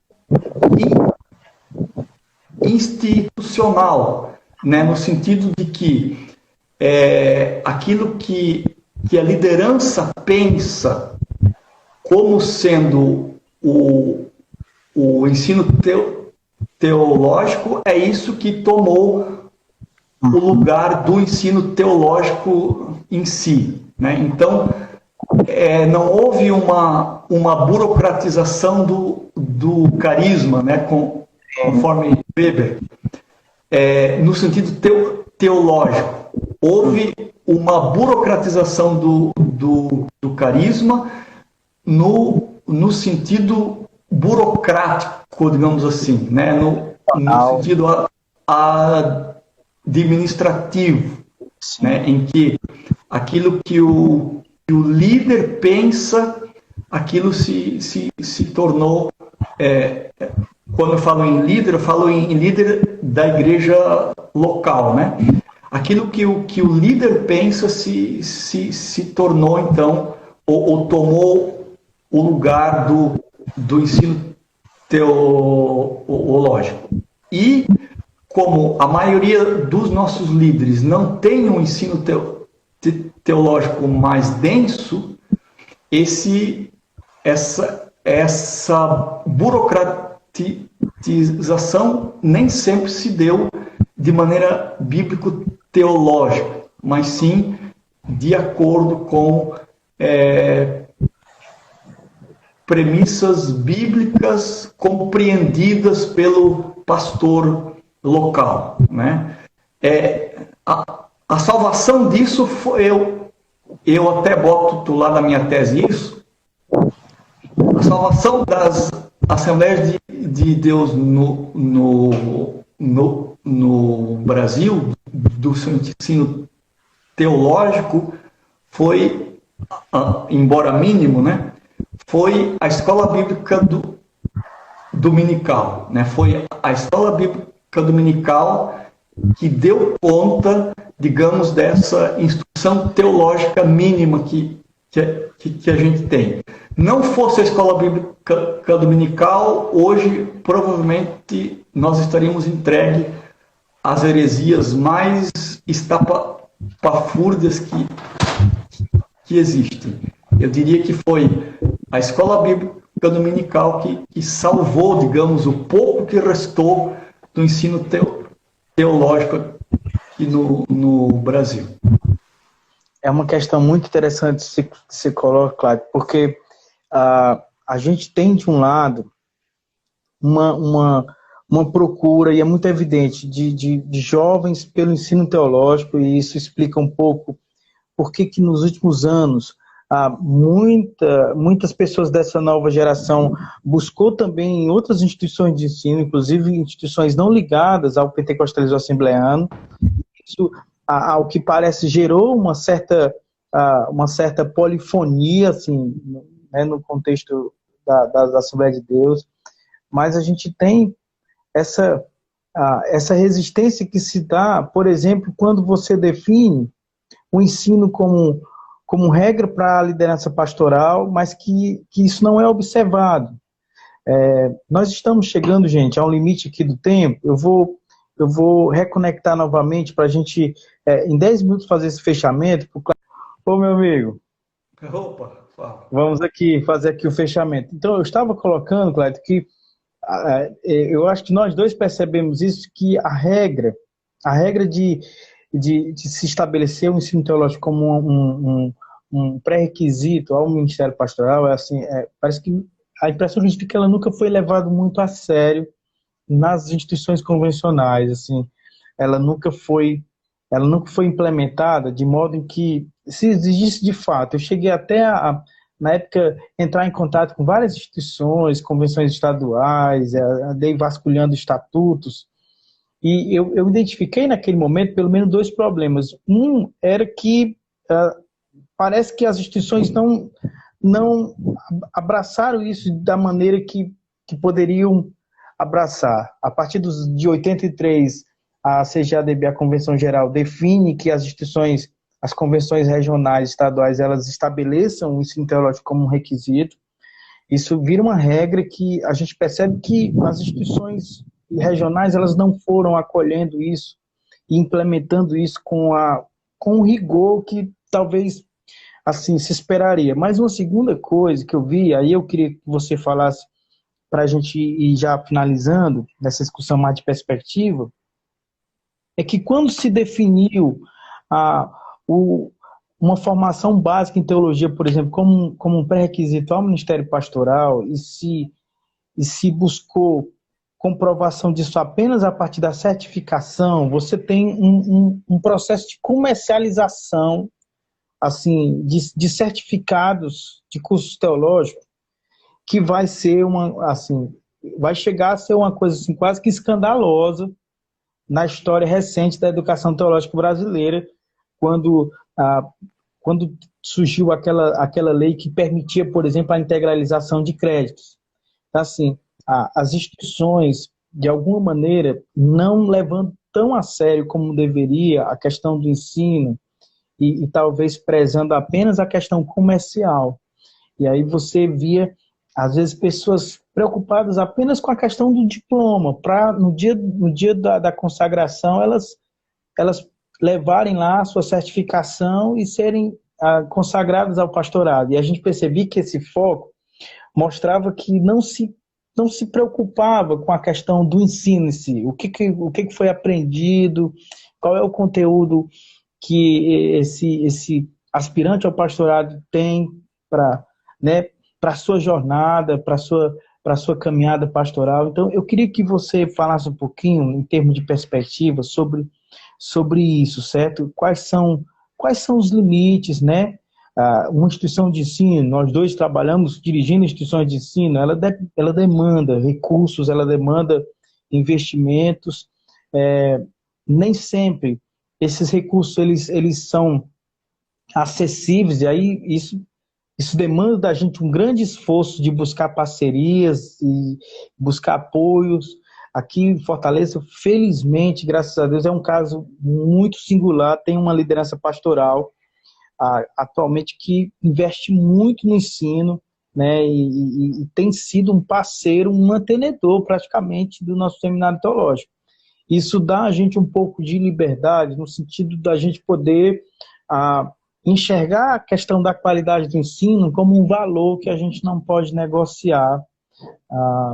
institucional, né? No sentido de que aquilo que a liderança pensa como sendo o ensino teológico é isso que tomou o lugar do ensino teológico em si, né? Então, não houve uma burocratização do carisma, né? Conforme Weber, no sentido teológico. Houve uma burocratização do carisma no sentido burocrático, digamos assim, né? No sentido administrativo, né? Em que aquilo que o líder pensa, aquilo se tornou, quando eu falo em líder, eu falo em líder da igreja local, né? Aquilo que o líder pensa se tornou, então, ou tomou o lugar do ensino teológico. E, como a maioria dos nossos líderes não tem um ensino teológico mais denso, essa burocratização nem sempre se deu de maneira bíblico-teológica, mas sim de acordo com premissas bíblicas compreendidas pelo pastor local, né? A salvação disso foi, eu até boto lá na minha tese isso, a salvação das Assembleias de Deus no Brasil, do seu ensino teológico, foi, embora mínimo, né, foi a escola bíblica dominical, né? Foi a escola bíblica dominical que deu conta, digamos, dessa instrução teológica mínima que a gente tem. Não fosse a escola bíblica dominical, hoje provavelmente nós estaríamos entregues às heresias mais estapafúrdias que existem. Eu diria que foi a escola bíblica dominical que salvou, digamos, o pouco que restou do ensino teológico aqui no Brasil. É uma questão muito interessante se coloca, Cláudio, porque a gente tem, de um lado, uma procura, e é muito evidente, de jovens pelo ensino teológico, e isso explica um pouco por que nos últimos anos muitas pessoas dessa nova geração buscou também em outras instituições de ensino, inclusive instituições não ligadas ao pentecostalismo assembleano. Isso, ao que parece, gerou uma certa polifonia, assim, né, no contexto das Assembleias de Deus, mas a gente tem essa resistência que se dá, por exemplo, quando você define o ensino como regra para a liderança pastoral, mas que isso não é observado. Nós estamos chegando, gente, a um limite aqui do tempo. Eu vou reconectar novamente para a gente, em 10 minutos, fazer esse fechamento. Ô, meu amigo. Opa, fala. Vamos aqui fazer aqui o fechamento. Então, eu estava colocando, Cláudio, que eu acho que nós dois percebemos isso, que a regra de se estabelecer o ensino teológico como um pré-requisito ao ministério pastoral, parece que a impressão que a gente fica, ela nunca foi levada muito a sério nas instituições convencionais, assim, ela nunca foi implementada de modo em que se exigisse de fato. Eu cheguei até na época, entrar em contato com várias instituições, convenções estaduais, andei vasculhando estatutos, e eu identifiquei naquele momento pelo menos 2 problemas. Um era que parece que as instituições não abraçaram isso da maneira que poderiam abraçar. A partir de 83, a CGADB, a Convenção Geral, define que as instituições, as convenções regionais, estaduais, elas estabeleçam o ensino teológico como um requisito. Isso vira uma regra que a gente percebe que as instituições regionais, elas não foram acolhendo isso e implementando isso com o rigor que talvez assim se esperaria. Mas uma segunda coisa que eu vi, aí eu queria que você falasse para a gente ir já finalizando nessa discussão mais de perspectiva, é que quando se definiu a, uma formação básica em teologia, por exemplo, como um pré-requisito ao ministério pastoral, e se buscou comprovação disso apenas a partir da certificação, você tem um processo de comercialização assim, de certificados de cursos teológicos que vai ser vai chegar a ser uma coisa assim, quase que escandalosa na história recente da educação teológica brasileira, quando surgiu aquela lei que permitia, por exemplo, a integralização de créditos. Então, assim, as instituições, de alguma maneira, não levando tão a sério como deveria a questão do ensino e talvez prezando apenas a questão comercial. E aí você via, às vezes, pessoas preocupadas apenas com a questão do diploma, para no dia da consagração elas levarem lá a sua certificação e serem consagradas ao pastorado. E a gente percebia que esse foco mostrava que não se preocupava com a questão do ensino em si, o que foi aprendido, qual é o conteúdo que esse aspirante ao pastorado tem para a sua jornada, para a sua caminhada pastoral. Então, eu queria que você falasse um pouquinho, em termos de perspectiva, sobre isso, certo? Quais são os limites, né? Uma instituição de ensino, nós dois trabalhamos dirigindo instituições de ensino, ela demanda recursos, ela demanda investimentos, nem sempre esses recursos eles são acessíveis, e aí isso demanda da gente um grande esforço de buscar parcerias e buscar apoios. Aqui em Fortaleza, felizmente, graças a Deus, é um caso muito singular, tem uma liderança pastoral atualmente que investe muito no ensino, né, e tem sido um parceiro, um mantenedor praticamente do nosso seminário teológico. Isso dá a gente um pouco de liberdade no sentido da gente poder enxergar a questão da qualidade do ensino como um valor que a gente não pode negociar,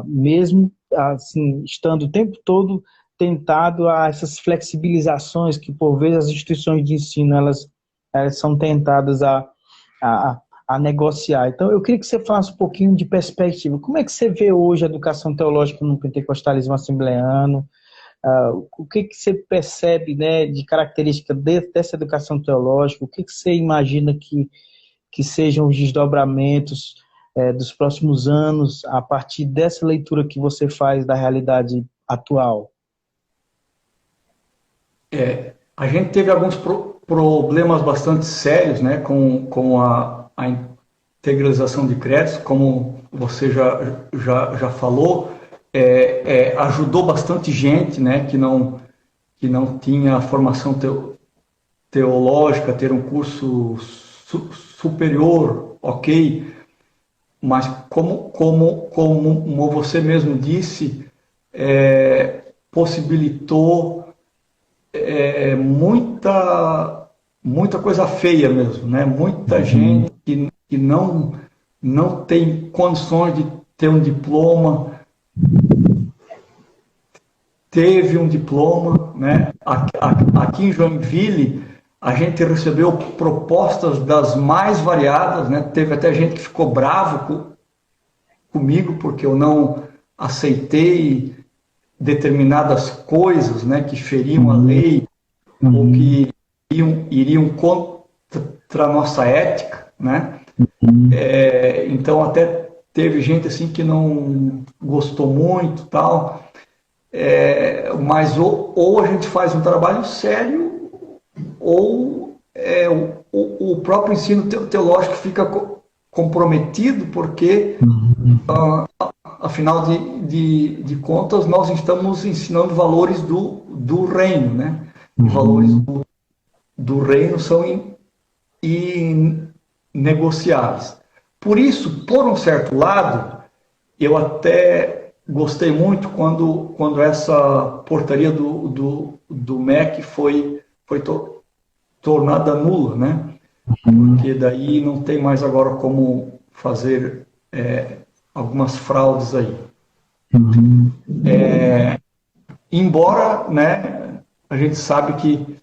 mesmo assim, estando o tempo todo tentado a essas flexibilizações que por vezes as instituições de ensino elas são tentadas a negociar. Então, eu queria que você falasse um pouquinho de perspectiva. Como é que você vê hoje a educação teológica no pentecostalismo assembleano? O que você percebe, né, de característica dessa educação teológica? O que você imagina que sejam os desdobramentos dos próximos anos a partir dessa leitura que você faz da realidade atual? A gente teve alguns problemas bastante sérios, né, com a integralização de créditos, como você já falou. Ajudou bastante gente, né, que não tinha formação teológica, ter um curso superior, ok, mas como você mesmo disse, possibilitou muita coisa feia mesmo, né? Muita gente que não tem condições de ter um diploma, teve um diploma, né? Aqui em Joinville, a gente recebeu propostas das mais variadas, né? Teve até gente que ficou bravo comigo porque eu não aceitei determinadas coisas, né, que feriam a lei ou que iriam contra a nossa ética, né? Então até teve gente assim que não gostou muito, tal. Mas ou a gente faz um trabalho sério ou o próprio ensino teológico fica comprometido, porque afinal de contas nós estamos ensinando valores do reino, né? Os valores do reino são inegociáveis. Por isso, por um certo lado, eu até gostei muito quando essa portaria do MEC foi tornada nula, né? Porque daí não tem mais agora como fazer algumas fraudes aí. Embora, né, a gente sabe que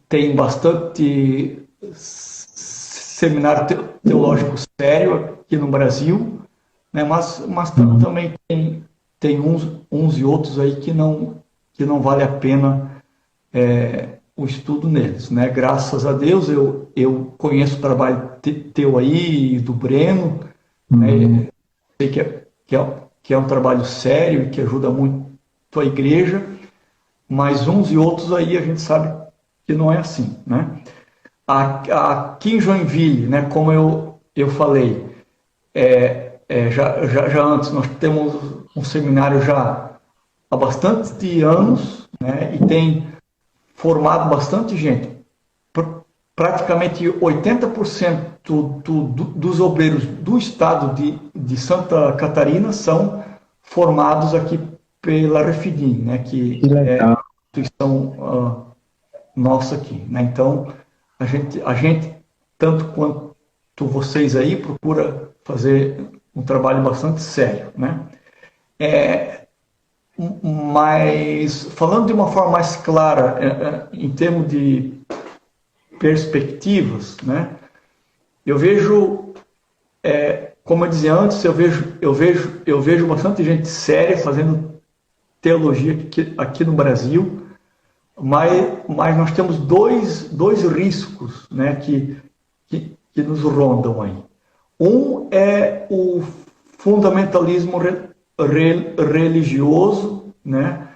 tem bastante seminário teológico sério aqui no Brasil, né? Mas também tem uns e outros aí que não vale a pena o estudo neles, né? Graças a Deus eu conheço o trabalho teu aí, do Breno, né? Sei que é um trabalho sério e que ajuda muito a igreja, mas uns e outros aí a gente sabe que não é assim, né? Aqui em Joinville, né, como eu falei, já antes, nós temos um seminário já há bastante anos, né, e tem formado bastante gente. Praticamente 80% dos obreiros do estado de Santa Catarina são formados aqui pela Refidim, né, que é a instituição nossa aqui, né? Então, a gente, tanto quanto vocês aí, procura fazer um trabalho bastante sério, né? Mas, falando de uma forma mais clara, em termos de perspectivas, né? Eu vejo, como eu dizia antes, eu vejo bastante gente séria fazendo teologia aqui no Brasil, mas nós temos dois riscos, né, que nos rondam aí. Um é o fundamentalismo religioso, né,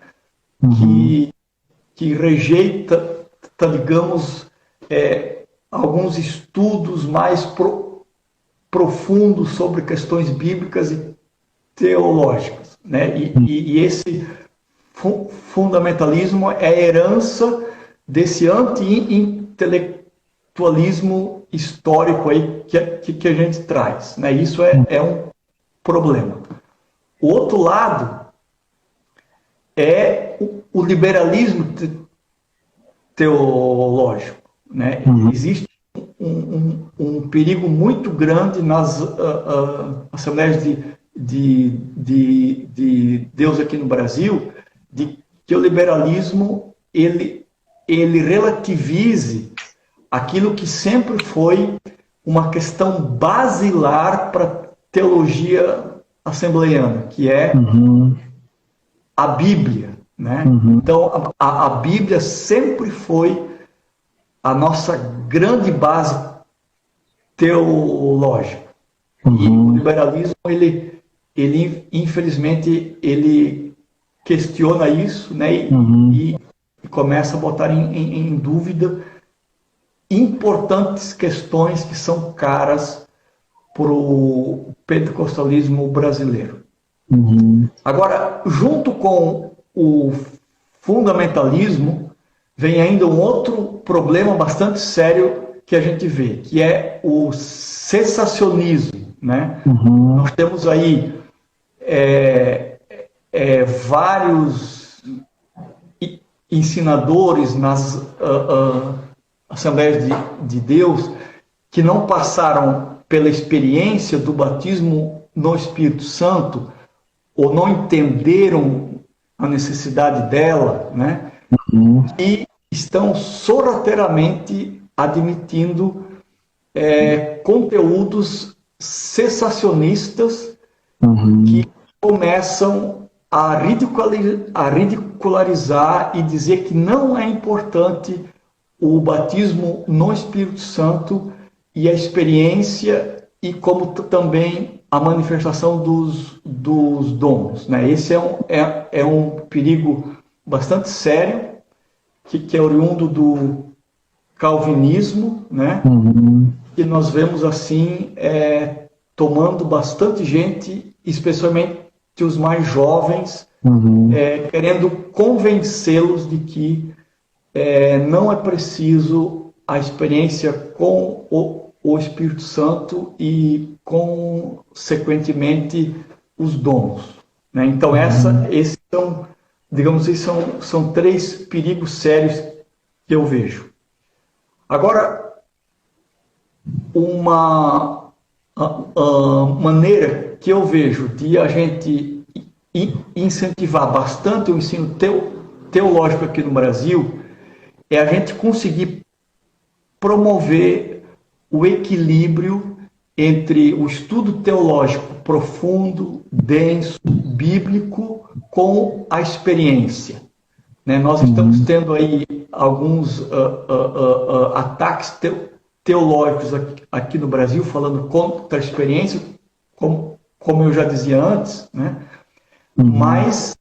que rejeita, digamos, alguns estudos mais profundos sobre questões bíblicas e teológicas, né? E esse fundamentalismo é a herança desse anti-intelectualismo histórico aí que a gente traz, né? Isso é um problema. O outro lado é o liberalismo teológico, né? Existe um perigo muito grande nas assembleias de Deus aqui no Brasil, de que o liberalismo ele relativize aquilo que sempre foi uma questão basilar para a teologia assembleiana, que é a Bíblia, né? Então, a Bíblia sempre foi a nossa grande base teológica. E o liberalismo, ele infelizmente, ele questiona isso, né? E começa a botar em dúvida importantes questões que são caras para o pentecostalismo brasileiro. Agora, junto com o fundamentalismo, vem ainda um outro problema bastante sério que a gente vê, que é o cessacionismo, né? Nós temos aí vários ensinadores nas Assembleias de Deus que não passaram pela experiência do batismo no Espírito Santo ou não entenderam a necessidade dela, né? E estão sorrateiramente admitindo conteúdos cessacionistas que começam a ridicularizar e dizer que não é importante o batismo no Espírito Santo e a experiência e como também a manifestação dos dons, né? Esse é um perigo bastante sério que é oriundo do calvinismo, né? E nós vemos assim tomando bastante gente, especialmente os mais jovens, querendo convencê-los de que não é preciso a experiência com o Espírito Santo e, consequentemente, os dons, né? Então, esses são, digamos assim, são três perigos sérios que eu vejo. Agora, uma maneira que eu vejo de a gente incentivar bastante o ensino teológico aqui no Brasil é a gente conseguir promover o equilíbrio entre o estudo teológico profundo, denso, bíblico, com a experiência. Né? Nós estamos tendo aí alguns ataques teológicos aqui no Brasil, falando contra a experiência, como eu já dizia antes, né? Mas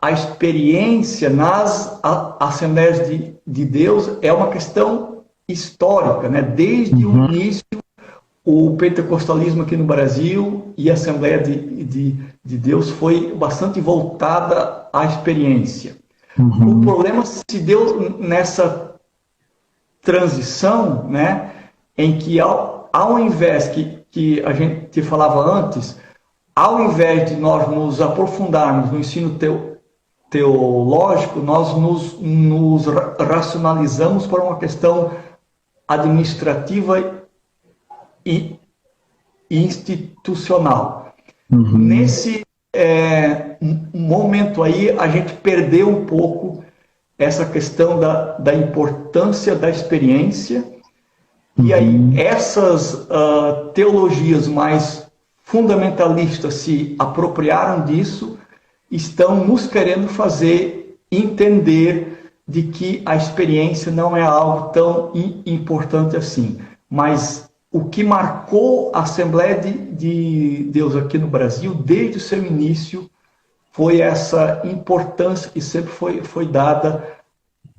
a experiência nas Assembleias de Deus é uma questão histórica, né? Desde o início, o pentecostalismo aqui no Brasil e a Assembleia de Deus foi bastante voltada à experiência. O problema se deu nessa transição, né, em que ao invés que a gente falava antes, ao invés de nós nos aprofundarmos no ensino teológico, nós nos racionalizamos para uma questão administrativa e institucional. Nesse momento aí, a gente perdeu um pouco essa questão da importância da experiência, e aí essas teologias mais fundamentalistas se apropriaram disso, estão nos querendo fazer entender de que a experiência não é algo tão importante assim. Mas o que marcou a Assembleia de Deus aqui no Brasil, desde o seu início, foi essa importância que sempre foi dada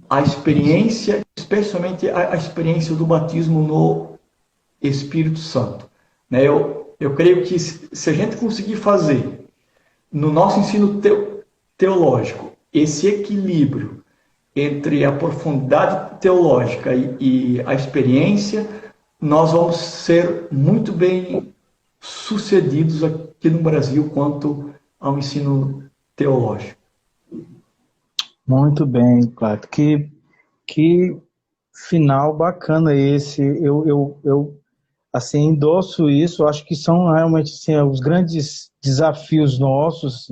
à experiência, especialmente a experiência do batismo no Espírito Santo. Né? Eu creio que se a gente conseguir fazer no nosso ensino teológico esse equilíbrio entre a profundidade teológica e a experiência, nós vamos ser muito bem sucedidos aqui no Brasil quanto ao ensino teológico. Muito bem, Cláudio. Que final bacana esse. Eu assim, endosso isso. Acho que são realmente assim, os grandes desafios nossos.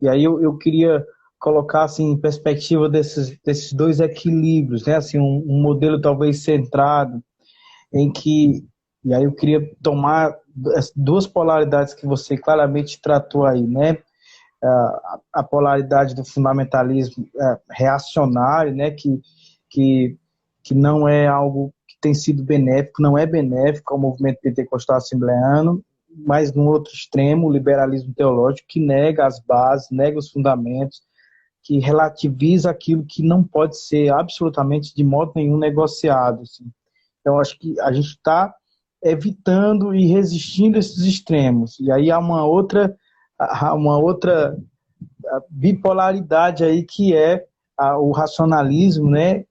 E aí eu queria colocar assim, em perspectiva desses dois equilíbrios, né? Assim, um modelo talvez centrado em que, e aí eu queria tomar as duas polaridades que você claramente tratou aí, né? A polaridade do fundamentalismo reacionário, né? Que não é algo que tem sido benéfico, não é benéfico ao movimento pentecostal assembleano, mas no outro extremo, o liberalismo teológico, que nega as bases, nega os fundamentos, que relativiza aquilo que não pode ser absolutamente de modo nenhum negociado, assim. Então, acho que a gente está evitando e resistindo a esses extremos. E aí há uma outra bipolaridade aí, que é o racionalismo, né?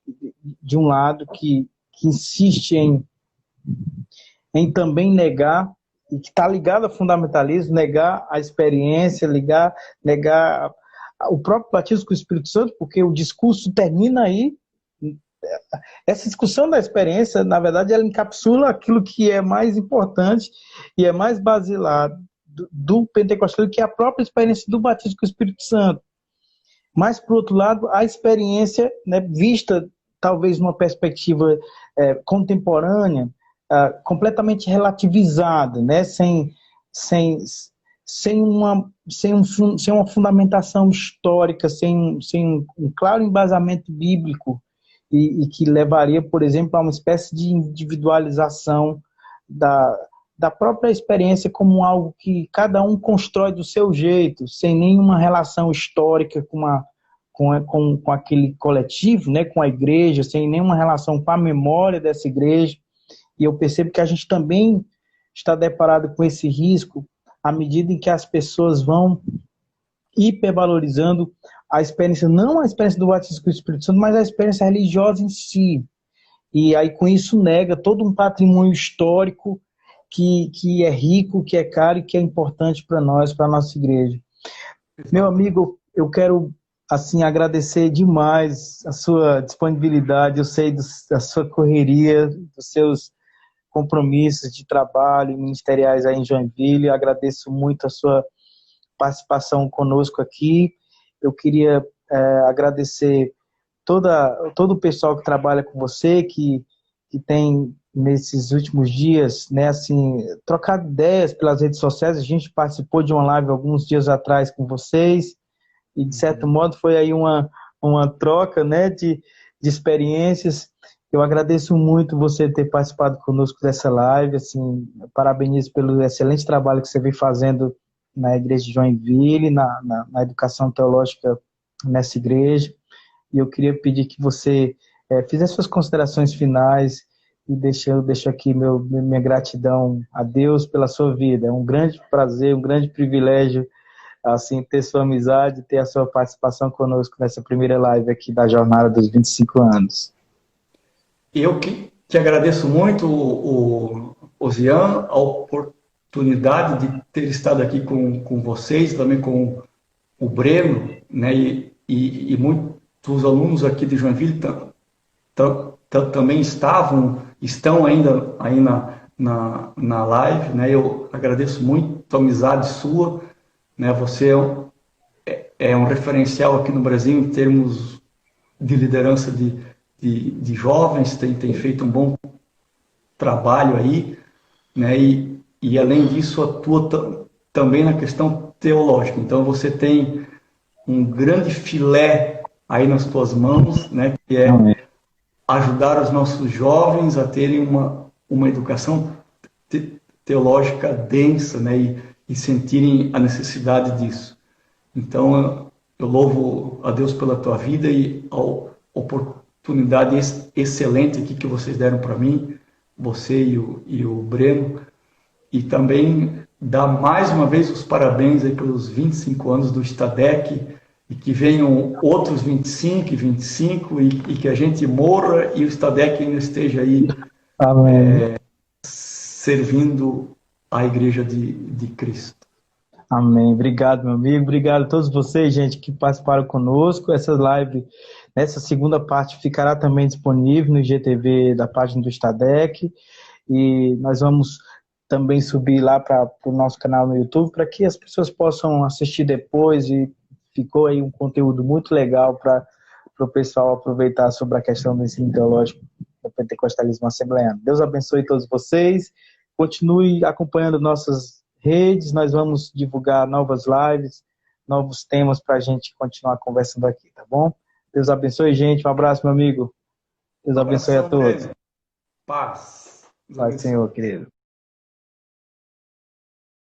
De um lado, que insiste em também negar, e que está ligado ao fundamentalismo, negar a experiência, negar o próprio batismo com o Espírito Santo, porque o discurso termina aí. Essa discussão da experiência, na verdade, ela encapsula aquilo que é mais importante e é mais basilar do pentecostalismo, que é a própria experiência do batismo com o Espírito Santo. Mas, por outro lado, a experiência, né, vista talvez numa perspectiva contemporânea, completamente relativizada, né, sem uma fundamentação histórica, sem um claro embasamento bíblico, e que levaria, por exemplo, a uma espécie de individualização da própria experiência como algo que cada um constrói do seu jeito, sem nenhuma relação histórica com aquele coletivo, né, com a igreja, sem nenhuma relação com a memória dessa igreja. E eu percebo que a gente também está deparado com esse risco à medida em que as pessoas vão hipervalorizando a experiência, não a experiência do batismo com o Espírito Santo, mas a experiência religiosa em si. E aí com isso nega todo um patrimônio histórico que é rico, que é caro e que é importante para nós, para a nossa igreja. Meu amigo, eu quero assim agradecer demais a sua disponibilidade. Eu sei da sua correria, dos seus compromissos de trabalho ministeriais aí em Joinville. Eu agradeço muito a sua participação conosco aqui. Eu queria agradecer todo o pessoal que trabalha com você, que tem nesses últimos dias, né, assim, trocado ideias pelas redes sociais. A gente participou de uma live alguns dias atrás com vocês e, de certo modo, foi aí uma troca, né, de experiências. Eu agradeço muito você ter participado conosco dessa live, assim, parabenizo pelo excelente trabalho que você vem fazendo na igreja de Joinville, na educação teológica nessa igreja. E eu queria pedir que você fizesse suas considerações finais e deixo aqui minha gratidão a Deus pela sua vida. É um grande prazer, um grande privilégio, assim, ter sua amizade, ter a sua participação conosco nessa primeira live aqui da jornada dos 25 anos. Eu que agradeço muito, Osian, a oportunidade de ter estado aqui com vocês, também com o Breno, né, e muitos alunos aqui de Joinville também estão ainda aí na live, né, eu agradeço muito a amizade sua, né, você é um referencial aqui no Brasil em termos de liderança de jovens, tem feito um bom trabalho aí, né? E além disso atua também na questão teológica. Então você tem um grande filé aí nas tuas mãos, né? Que é ajudar os nossos jovens a terem uma educação teológica densa, né? E sentirem a necessidade disso. Então eu louvo a Deus pela tua vida e a oportunidade excelente aqui que vocês deram para mim, você e o Breno, e também dar mais uma vez os parabéns aí pelos 25 anos do Stadec, e que venham outros 25 e 25, e que a gente morra e o Stadec ainda esteja aí servindo a Igreja de Cristo. Amém. Obrigado, meu amigo. Obrigado a todos vocês, gente, que participaram conosco. Essa live, nessa segunda parte, ficará também disponível no IGTV da página do Stadec. E nós vamos também subir lá para o nosso canal no YouTube, para que as pessoas possam assistir depois. E ficou aí um conteúdo muito legal para o pessoal aproveitar sobre a questão do ensino teológico do pentecostalismo assembleano. Deus abençoe todos vocês. Continue acompanhando nossas redes, nós vamos divulgar novas lives, novos temas para a gente continuar conversando aqui, tá bom? Deus abençoe, gente. Um abraço, meu amigo. Deus abençoe a todos. Paz. Paz, Senhor, querido.